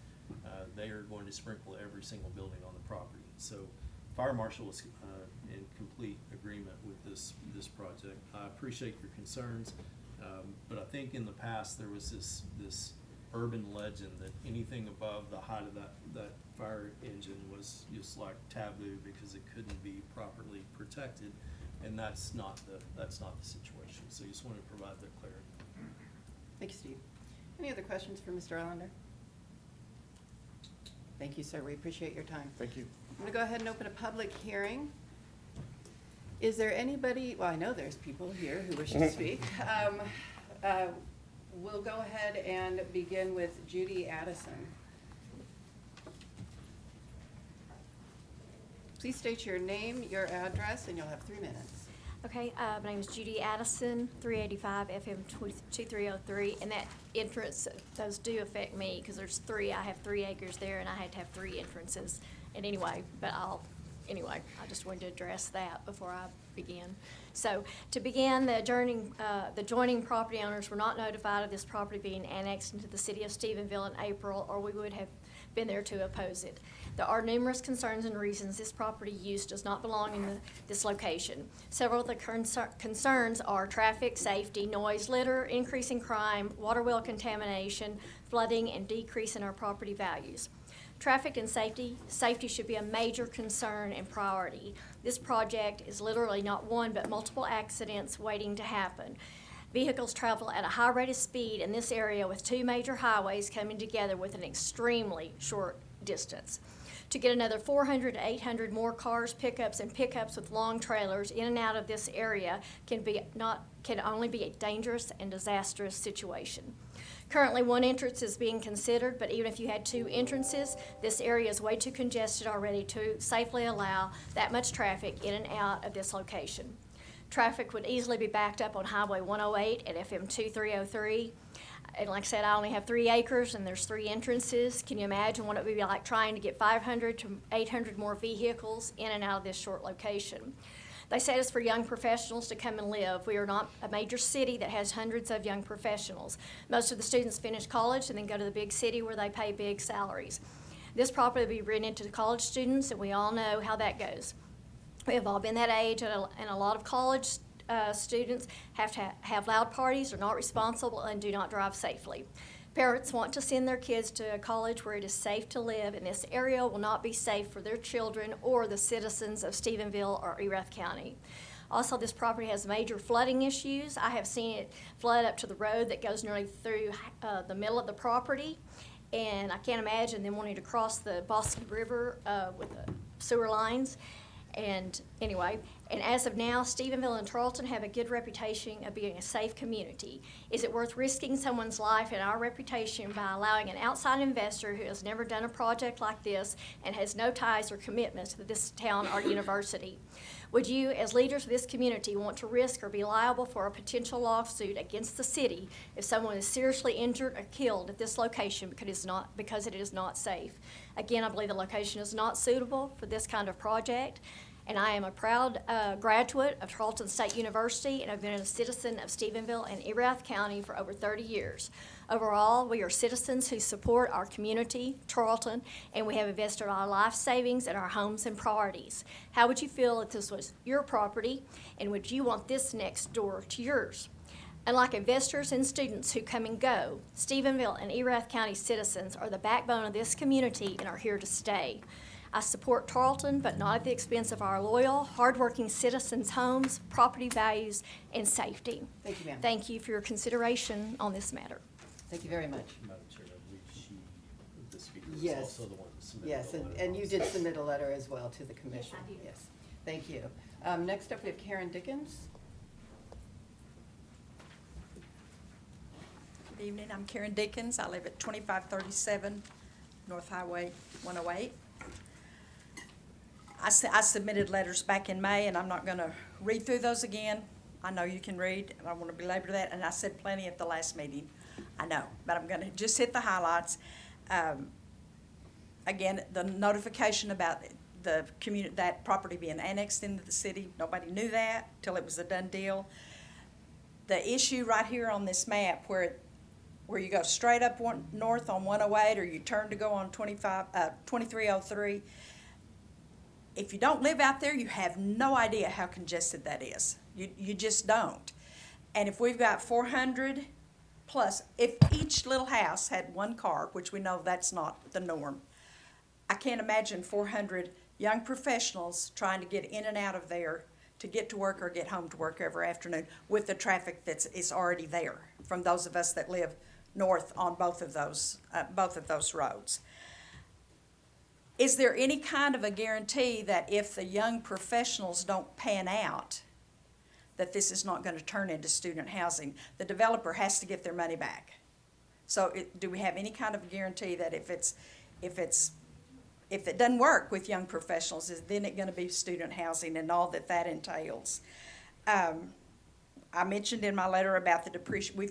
they are going to sprinkle every single building on the property. So Fire Marshal is in complete agreement with this project. I appreciate your concerns, but I think in the past there was this urban legend that anything above the height of that fire engine was just like taboo because it couldn't be properly protected, and that's not the situation. So just wanted to provide that clarity. Thank you, Steve. Any other questions for Mr. Islander? Thank you, sir. We appreciate your time. Thank you. I'm going to go ahead and open a public hearing. Is there anybody, well, I know there's people here who wish to speak. We'll go ahead and begin with Judy Addison. Please state your name, your address, and you'll have 3 minutes. Okay, my name is Judy Addison, 385 FM 2303, and that entrance, those do affect me, because there's 3, I have 3 acres there, and I had to have 3 entrances. And anyway, I just wanted to address that before I begin. So, to begin, the adjoining property owners were not notified of this property being annexed into the city of Stephenville in April, or we would have been there to oppose it. There are numerous concerns and reasons this property use does not belong in this location. Several of the concerns are traffic, safety, noise, litter, increasing crime, water well contamination, flooding, and decrease in our property values. Traffic and safety should be a major concern and priority. This project is literally not one but multiple accidents waiting to happen. Vehicles travel at a high rate of speed in this area with two major highways coming together with an extremely short distance. To get another 400 to 800 more cars, pickups with long trailers in and out of this area can only be a dangerous and disastrous situation. Currently, one entrance is being considered, but even if you had two entrances, this area is way too congested already to safely allow that much traffic in and out of this location. Traffic would easily be backed up on Highway 108 at FM 2303. And like I said, I only have 3 acres and there's 3 entrances. Can you imagine what it would be like trying to get 500 to 800 more vehicles in and out of this short location? They said it's for young professionals to come and live. We are not a major city that has hundreds of young professionals. Most of the students finish college and then go to the big city where they pay big salaries. This property will be rented to college students, and we all know how that goes. We have all been that age, and a lot of college students have to have loud parties, are not responsible, and do not drive safely. Parents want to send their kids to a college where it is safe to live, and this area will not be safe for their children or the citizens of Stephenville or Erath County. Also, this property has major flooding issues. I have seen it flood up to the road that goes nearly through the middle of the property, and I can't imagine them wanting to cross the Boston River with the sewer lines. And anyway, and as of now, Stephenville and Tarleton have a good reputation of being a safe community. Is it worth risking someone's life and our reputation by allowing an outside investor who has never done a project like this and has no ties or commitments to this town or university? Would you, as leaders of this community, want to risk or be liable for a potential lawsuit against the city if someone is seriously injured or killed at this location because it is not safe? Again, I believe the location is not suitable for this kind of project, and I am a proud graduate of Tarleton State University, and I've been a citizen of Stephenville and Erath County for over 30 years. Overall, we are citizens who support our community, Tarleton, and we have invested our life savings in our homes and priorities. How would you feel if this was your property, and would you want this next door to yours? Unlike investors and students who come and go, Stephenville and Erath County citizens are the backbone of this community and are here to stay. I support Tarleton, but not at the expense of our loyal, hardworking citizens' homes, property values, and safety. Thank you, ma'am. Thank you for your consideration on this matter. Thank you very much. Madam Chair, I believe the speaker is Yes. also the one that submitted Yes, the letter. and you did submit a letter as well to the commission. I did. Yes, thank you. Next up, we have Karen Dickens. Good evening, I'm Karen Dickens. I live at 2537 North Highway 108. I submitted letters back in May, and I'm not going to read through those again. I know you can read, and I want to belabor that, and I said plenty at the last meeting. I know, but I'm going to just hit the highlights. Again, the notification about the that property being annexed into the city, nobody knew that till it was a done deal. The issue right here on this map where you go straight up north on 108 or you turn to go on 2303, if you don't live out there, you have no idea how congested that is. You just don't. And if we've got 400 plus, if each little house had one car, which we know that's not the norm, I can't imagine 400 young professionals trying to get in and out of there to get to work or get home to work every afternoon with the traffic is already there from those of us that live north on both of those roads. Is there any kind of a guarantee that if the young professionals don't pan out, that this is not going to turn into student housing? The developer has to get their money back. So do we have any kind of a guarantee that if it doesn't work with young professionals, is then it going to be student housing and all that entails? I mentioned in my letter about the depreciation. We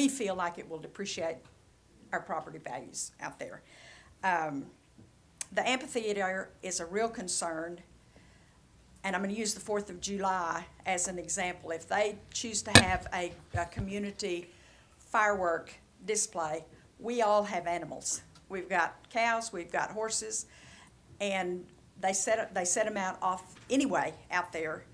feel like it will depreciate our property values out there. The amphitheater is a real concern, and I'm going to use the 4th of July as an example. If they choose to have a community firework display, we all have animals. We've got cows, we've got horses, and they set them out anyway out there.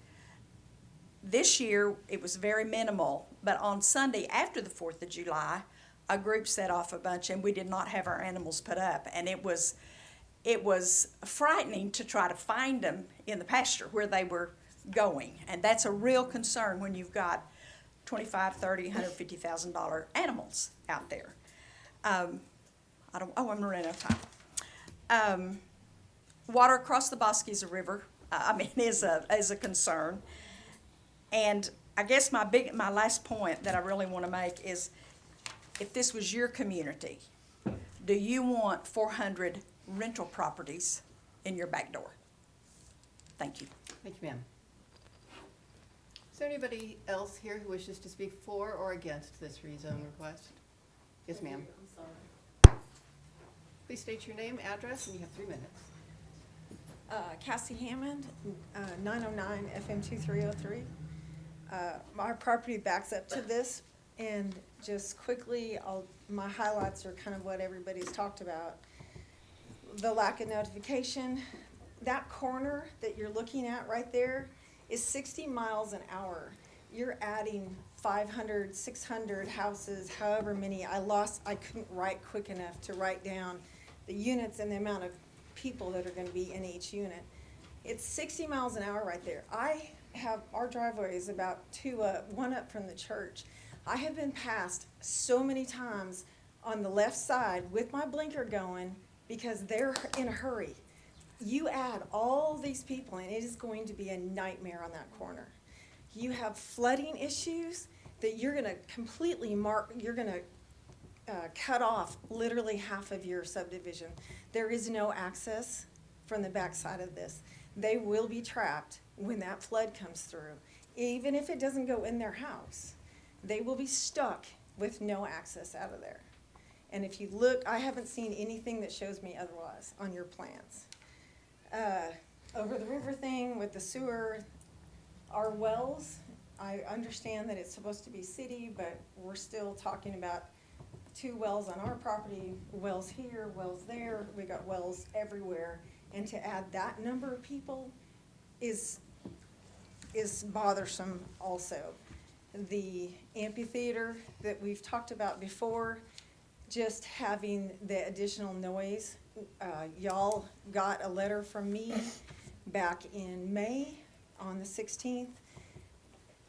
This year, it was very minimal, but on Sunday after the 4th of July, a group set off a bunch, and we did not have our animals put up, and it was it was frightening to try to find them in the pasture where they were going. And that's a real concern when you've got $25,000, $30,000, $150,000 animals out there. I'm running out of time. Water across the bosque is a river, is a concern. And I guess my last point that I really want to make is, if this was your community, do you want 400 rental properties in your back door? Thank you. Thank you, ma'am. Is there anybody else here who wishes to speak for or against this rezone request? Yes, ma'am. Please state your name, address, and you have 3 minutes. Cassie Hammond, 909 FM 2303. My property backs up to this, and just quickly, my highlights are kind of what everybody's talked about. The lack of notification. That corner that you're looking at right there is 60 miles an hour. You're adding 500, 600 houses, however many. I couldn't write quick enough to write down the units and the amount of people that are gonna be in each unit. It's 60 miles an hour right there. Our driveway is about one up from the church. I have been passed so many times on the left side with my blinker going because they're in a hurry. You add all these people and it is going to be a nightmare on that corner. You have flooding issues that you're gonna completely cut off literally half of your subdivision. There is no access from the backside of this. They will be trapped when that flood comes through. Even if it doesn't go in their house, they will be stuck with no access out of there. And if you look, I haven't seen anything that shows me otherwise on your plans. Over the river thing with the sewer, our wells, I understand that it's supposed to be city, but we're still talking about 2 wells on our property, wells here, wells there, we got wells everywhere. And to add that number of people is bothersome also. The amphitheater that we've talked about before, just having the additional noise. Y'all got a letter from me back in May on the 16th.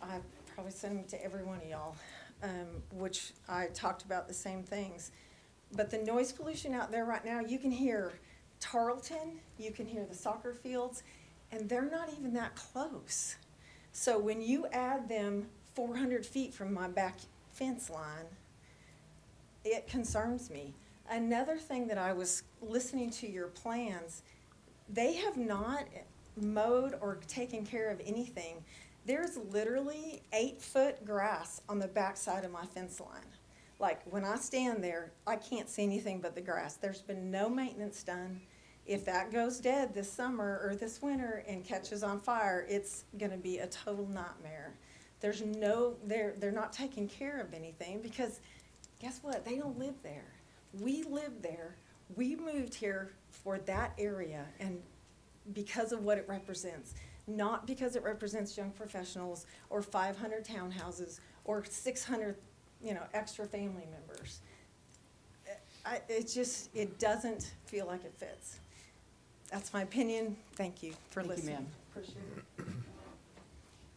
I probably sent them to every one of y'all, which I talked about the same things. But the noise pollution out there right now, you can hear Tarleton, you can hear the soccer fields, and they're not even that close. So when you add them 400 feet from my back fence line, it concerns me. Another thing that I was listening to your plans, they have not mowed or taken care of anything. There's literally 8-foot grass on the backside of my fence line. Like, when I stand there, I can't see anything but the grass. There's been no maintenance done. If that goes dead this summer or this winter and catches on fire, it's gonna be a total nightmare. They're not taking care of anything because guess what? They don't live there. We live there. We moved here for that area and because of what it represents, not because it represents young professionals or 500 townhouses or 600, extra family members. It doesn't feel like it fits. That's my opinion. Thank you for listening. Thank you, ma'am. Appreciate it.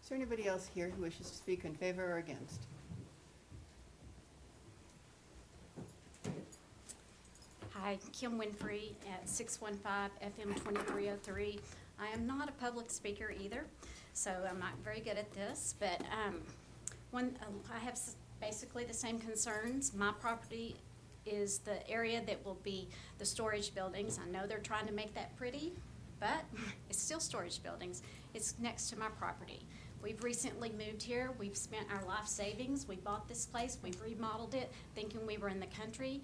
Is there anybody else here who wishes to speak in favor or against? Hi, Kim Winfrey at 615 FM 2303. I am not a public speaker either, so I'm not very good at this, but I have basically the same concerns. My property is the area that will be the storage buildings. I know they're trying to make that pretty, but it's still storage buildings. It's next to my property. We've recently moved here. We've spent our life savings. We bought this place. We've remodeled it thinking we were in the country,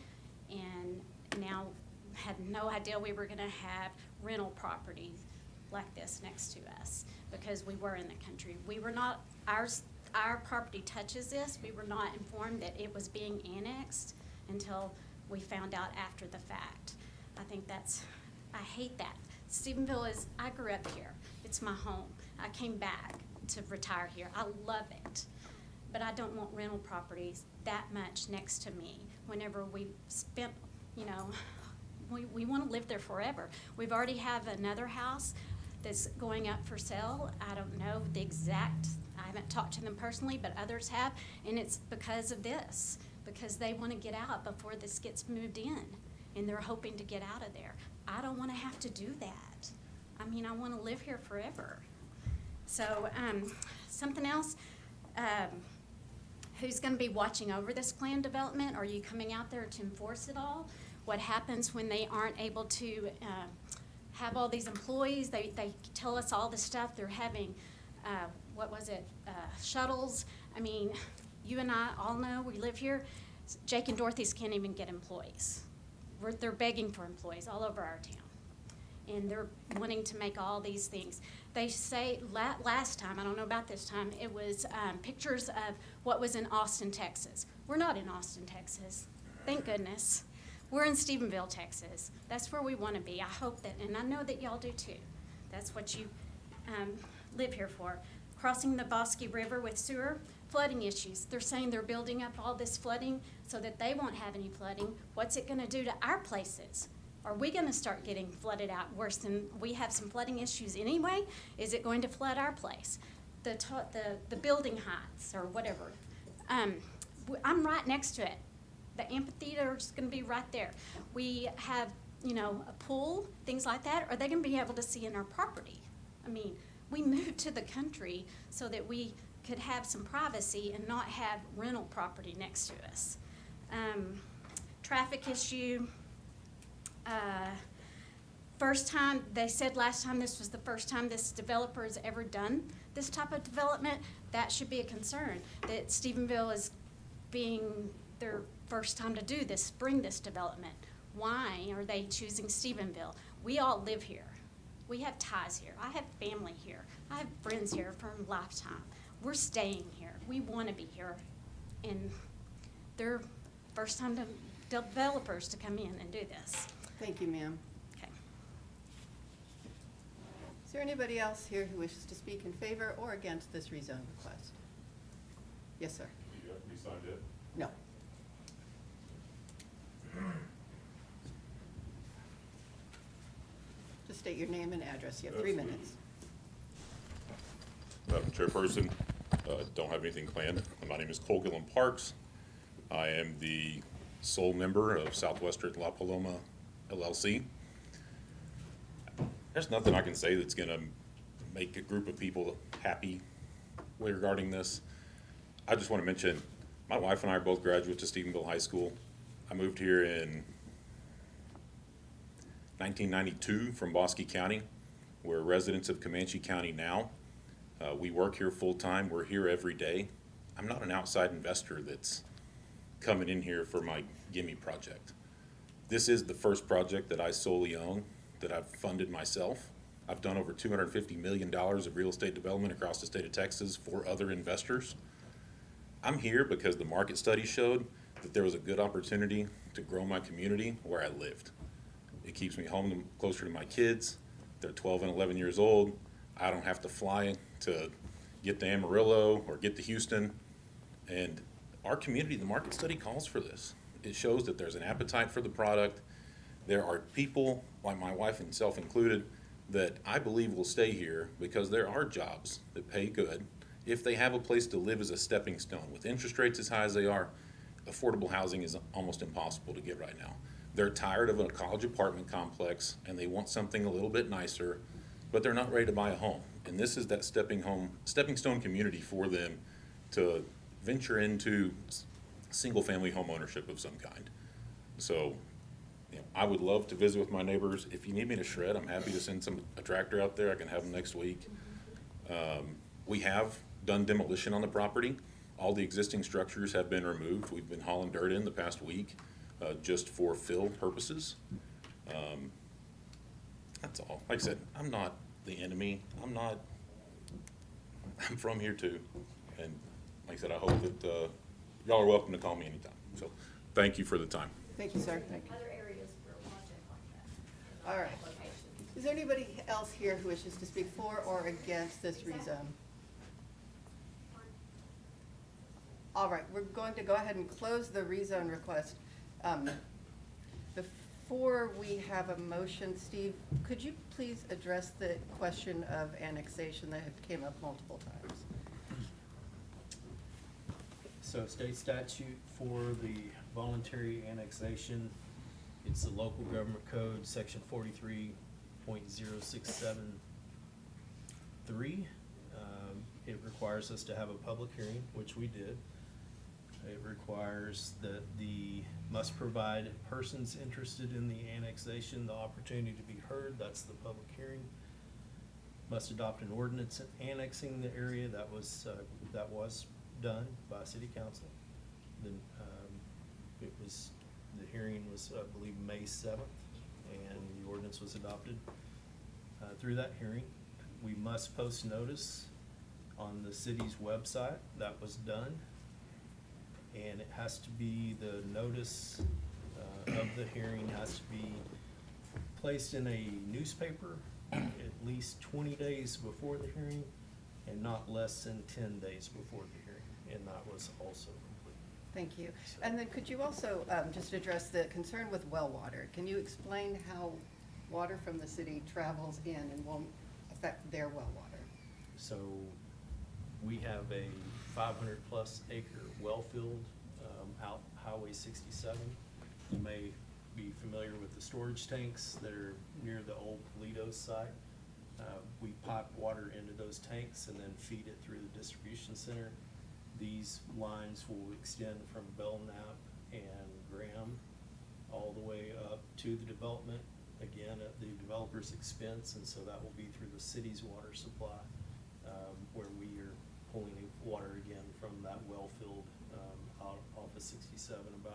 and now had no idea we were gonna have rental property like this next to us because we were in the country. We were not, our property touches this. We were not informed that it was being annexed until we found out after the fact. I hate that. Stephenville I grew up here. It's my home. I came back to retire here. I love it. But I don't want rental properties that much next to me whenever we spent, we want to live there forever. We've already have another house that's going up for sale. I don't know the exact, I haven't talked to them personally, but others have, and it's because of this, because they want to get out before this gets moved in, and they're hoping to get out of there. I don't want to have to do that. I mean, I want to live here forever. So, something else, who's going to be watching over this planned development? Are you coming out there to enforce it all? What happens when they aren't able to have all these employees? They tell us all this stuff. They're having, shuttles. I mean, you and I all know, we live here, Jake and Dorothy's can't even get employees. They're begging for employees all over our town. And they're wanting to make all these things. They say last time, I don't know about this time, it was pictures of what was in Austin, Texas. We're not in Austin, Texas. Thank goodness. We're in Stephenville, Texas. That's where we want to be. I hope that, and I know that y'all do too. That's what you live here for. Crossing the Bosque River with sewer, flooding issues. They're saying they're building up all this flooding so that they won't have any flooding. What's it going to do to our places? Are we going to start getting flooded out worse than we have some flooding issues anyway? Is it going to flood our place? The building heights or whatever. I'm right next to it. The amphitheater is going to be right there. We have, a pool, things like that. Are they going to be able to see in our property? I mean, we moved to the country so that we could have some privacy and not have rental property next to us. Traffic issue. First time, they said last time this was the first time this developer has ever done this type of development. That should be a concern, that Stephenville is being their first time to do this, bring this development. Why are they choosing Stephenville? We all live here. We have ties here. I have family here. I have friends here from a lifetime. We're staying here. We want to be here. And they're first time developers to come in and do this. Thank you, ma'am. Okay. Is there anybody else here who wishes to speak in favor or against this rezone request? Yes, sir. You signed it? No. Just state your name and address. You have 3 minutes. Madam Chairperson, don't have anything planned. My name is Cole Gillen Parks. I am the sole member of Southwestern La Paloma LLC. There's nothing I can say that's gonna make a group of people happy regarding this. I just wanna mention, my wife and I are both graduates of Stephenville High School. I moved here in 1992 from Bosque County. We're residents of Comanche County now. We work here full-time. We're here every day. I'm not an outside investor that's coming in here for my gimme project. This is the first project that I solely own, that I've funded myself. I've done over $250 million of real estate development across the state of Texas for other investors. I'm here because the market study showed that there was a good opportunity to grow my community where I lived. It keeps me home closer to my kids. They're 12 and 11 years old. I don't have to fly to get to Amarillo or get to Houston. And our community, the market study calls for this. It shows that there's an appetite for the product. There are people, like my wife and self included, that I believe will stay here because there are jobs that pay good. If they have a place to live as a stepping stone, with interest rates as high as they are, affordable housing is almost impossible to get right now. They're tired of a college apartment complex and they want something a little bit nicer, but they're not ready to buy a home. And this is that stepping stone community for them to venture into single-family home ownership of some kind. So, I would love to visit with my neighbors. If you need me to shred, I'm happy to send a tractor out there. I can have them next week. We have done demolition on the property. All the existing structures have been removed. We've been hauling dirt in the past week just for fill purposes. That's all. Like I said, I'm not the enemy. I'm from here too. And like I said, I hope that y'all are welcome to call me anytime. So thank you for the time. Thank you, sir. Thank you. Other areas for a project like that. All right. Is there anybody else here who wishes to speak for or against this rezone? All right, we're going to go ahead and close the rezone request. before we have a motion, Steve, could you please address the question of annexation that had came up multiple times? So state statute for the voluntary annexation, it's the local government code, section 43.0673. It requires us to have a public hearing, which we did. It requires that must provide persons interested in the annexation the opportunity to be heard, that's the public hearing. Must adopt an ordinance annexing the area, that was done by city council. Then, the hearing was, I believe, May 7th, and the ordinance was adopted. Through that hearing, we must post notice on the city's website, that was done. And it has to be, the notice of the hearing has to be placed in a newspaper at least 20 days before the hearing and not less than 10 days before the hearing, and that was also complete. Thank you. And then could you also just address the concern with well water? Can you explain how water from the city travels in and won't affect their well water? So we have a 500-plus acre well field out Highway 67. You may be familiar with the storage tanks that are near the old Politos site. We pipe water into those tanks and then feed it through the distribution center. These lines will extend from Belknap and Graham all the way up to the development, again, at the developer's expense, and so that will be through the city's water supply, where we are pulling water again from that well field out off of 67, I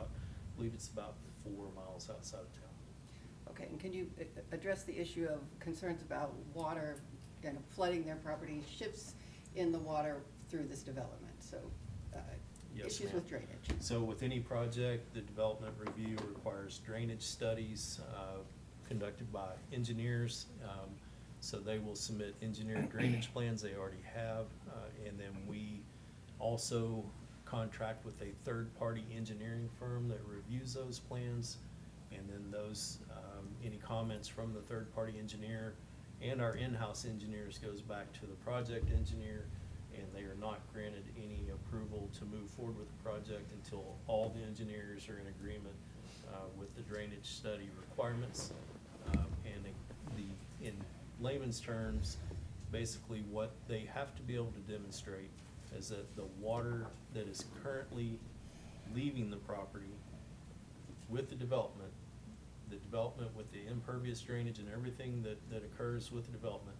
believe it's about 4 miles outside of town. Okay, and can you address the issue of concerns about water kind of flooding their property, shifts in the water through this development? So Yes, issues ma'am. with drainage. So with any project, the development review requires drainage studies conducted by engineers. So they will submit engineered drainage plans they already have, and then we also contract with a third-party engineering firm that reviews those plans, and then those, any comments from the third-party engineer and our in-house engineers goes back to the project engineer, and they are not granted any approval to move forward with the project until all the engineers are in agreement with the drainage study requirements. And in layman's terms, basically what they have to be able to demonstrate is that the water that is currently leaving the property with the development with the impervious drainage and everything that occurs with the development,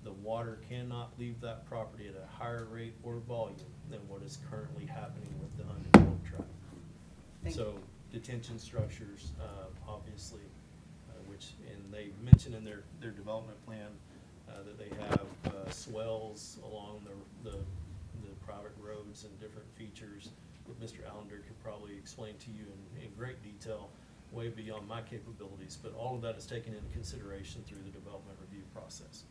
the water cannot leave that property at a higher rate or volume than what is currently happening with the undeveloped tract. Thank So you. detention structures, obviously, and they mentioned in their development plan that they have swells along the private roads and different features that Mr. Allender could probably explain to you in great detail, way beyond my capabilities, but all of that is taken into consideration through the development review process.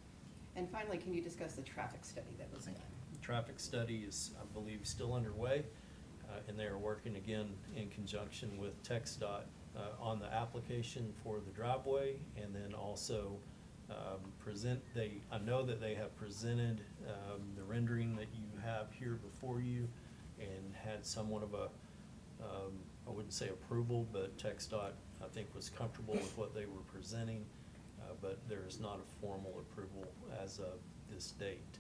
And finally, can you discuss the traffic study that was done? The traffic study is, I believe, still underway, and they are working again in conjunction with TxDOT on the application for the driveway, and then also I know that they have presented the rendering that you have here before you and had somewhat of a, I wouldn't say approval, but TxDOT, I think, was comfortable with what they were presenting, but there is not a formal approval as of this date.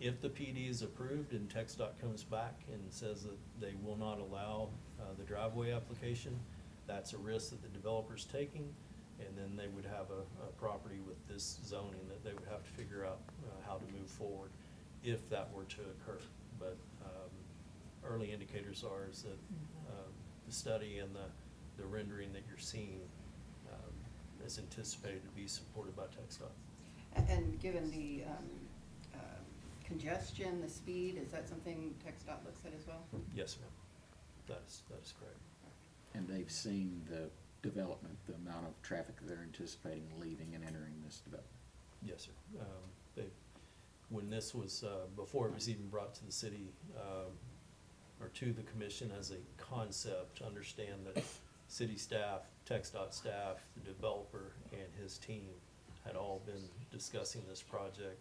If the PD is approved and TxDOT comes back and says that they will not allow the driveway application, that's a risk that the developer's taking, and then they would have a property with this zoning that they would have to figure out how to move forward if that were to occur. But early indicators are is that the study and the rendering that you're seeing is anticipated to be supported by TxDOT. And given the congestion, the speed, is that something TxDOT looks at as well? Yes, ma'am. That is correct. And they've seen the development, the amount of traffic they're anticipating leaving and entering this development. Yes, sir. When this was, before it was even brought to the city, or to the commission as a concept, to understand that city staff, TxDOT staff, the developer, and his team had all been discussing this project.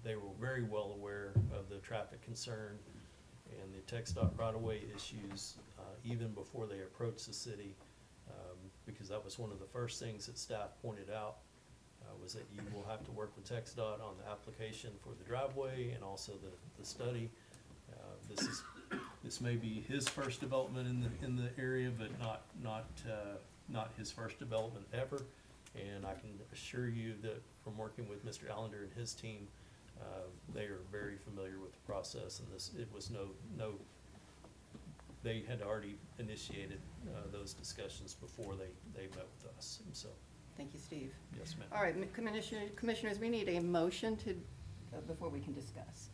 They were very well aware of the traffic concern and the TxDOT right-of-way issues, even before they approached the city, because that was one of the first things that staff pointed out, was that you will have to work with TxDOT on the application for the driveway and also the study. This may be his first development in the area, but not his first development ever. And I can assure you that from working with Mr. Allender and his team, they are very familiar with the process, and it was they had already initiated those discussions before they met with us, and so. Thank you, Steve. Yes, ma'am. All right, commissioners, we need a motion to, before we can discuss.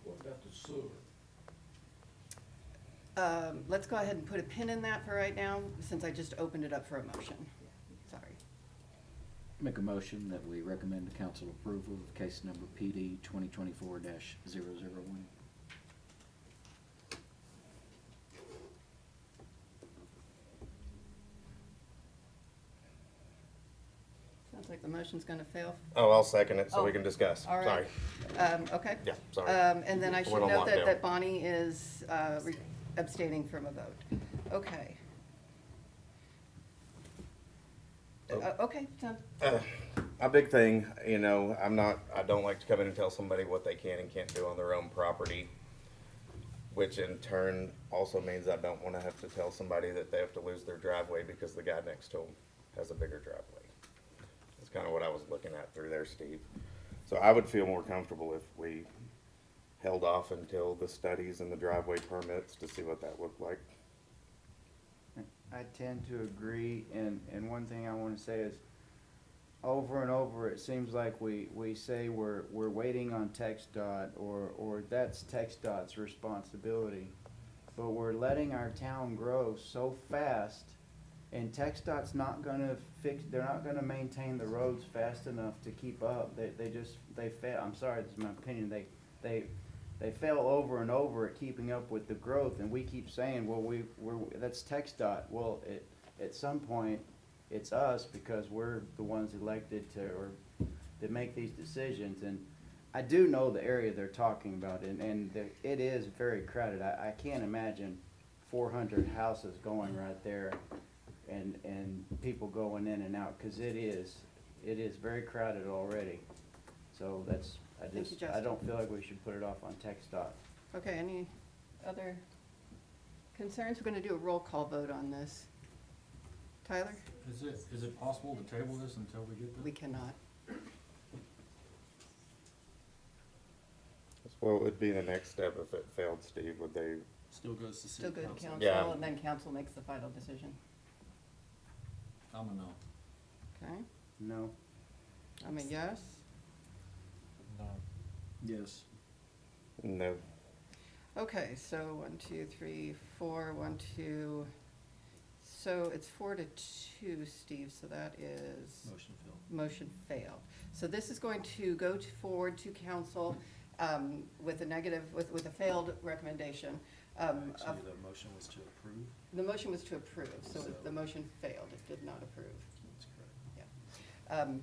What about the sewer? Let's go ahead and put a pin in that for right now, since I just opened it up for a motion. Sorry. Make a motion that we recommend the council approval of case number PD 2024-001. Sounds like the motion's gonna fail. Oh, I'll second it so we Oh, can discuss. all right. Sorry. Okay. Yeah, sorry. And then I should Went on note that, lockdown. that Bonnie is abstaining from a vote. Okay. Okay, so, A big thing, you know, I don't like to come in and tell somebody what they can and can't do on their own property, which in turn also means I don't wanna have to tell somebody that they have to lose their driveway because the guy next to them has a bigger driveway. That's kinda what I was looking at through there, Steve. So I would feel more comfortable if we held off until the studies and the driveway permits to see what that looked like. I tend to agree, and one thing I wanna say is, over and over, it seems like we say we're waiting on TxDOT, or that's TxDOT's responsibility. But we're letting our town grow so fast, and TxDOT's not gonna they're not gonna maintain the roads fast enough to keep up. They fail, I'm sorry, this is my opinion, they fail over and over at keeping up with the growth, and we keep saying, well, that's TxDOT. Well, at some point, it's us, because we're the ones elected to make these decisions. And I do know the area they're talking about, and it is very crowded. I can't imagine 400 houses going right there, and people going in and out, because it is very crowded already. So Thank you, I Justin. don't feel like we should put it off on TxDOT. okay, any other concerns? We're gonna do a roll call vote on this. Tyler? Is it possible to table this until we get We cannot. What would be the next step if it failed, Steve? Would they? Still goes to Still city go to council. Yeah. council, and then council makes the final decision. I'm a no. Okay, No? I'm a yes. No. Yes. No. Okay, so 1, 2, 3, 4, 1, 2. So it's 4-2, Steve, so that is. Motion failed. Motion failed. So this is going to go forward to council with a negative, with a failed recommendation. Actually, the motion was to approve. The motion was to approve, so So- the motion failed, it did not approve. That's correct. Yeah.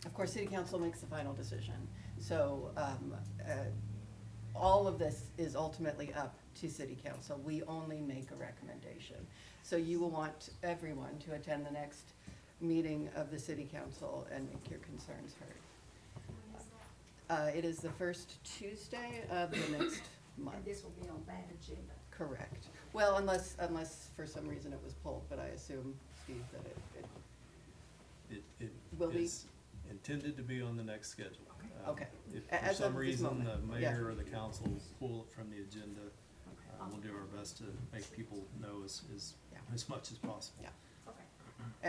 Of course, city council makes the final decision. So all of this is ultimately up to city council. We only make a recommendation. So you will want everyone to attend the next meeting of the city council and make your concerns heard. It is the first Tuesday of the next month. This will be on that agenda. Correct. Well, unless for some reason it was pulled, but I assume, Steve, that It Will be- is intended to be on the next schedule. Okay. If As for some of this reason the moment, yeah. mayor or the council pull it from the agenda, we'll do our best to make people know Yeah. as much as possible. Yeah. Okay.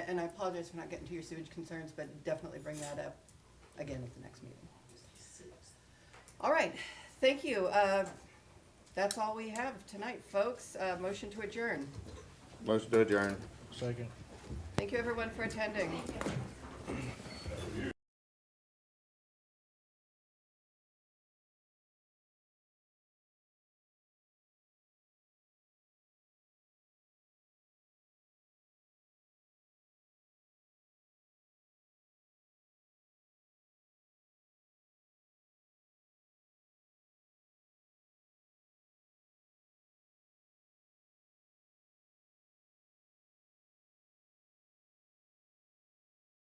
And I apologize for not getting to your sewage concerns, but definitely bring that up again at the next meeting. All right, thank you. That's all we have tonight, folks. Motion to adjourn. Motion to adjourn. Second. Thank you, everyone, for attending.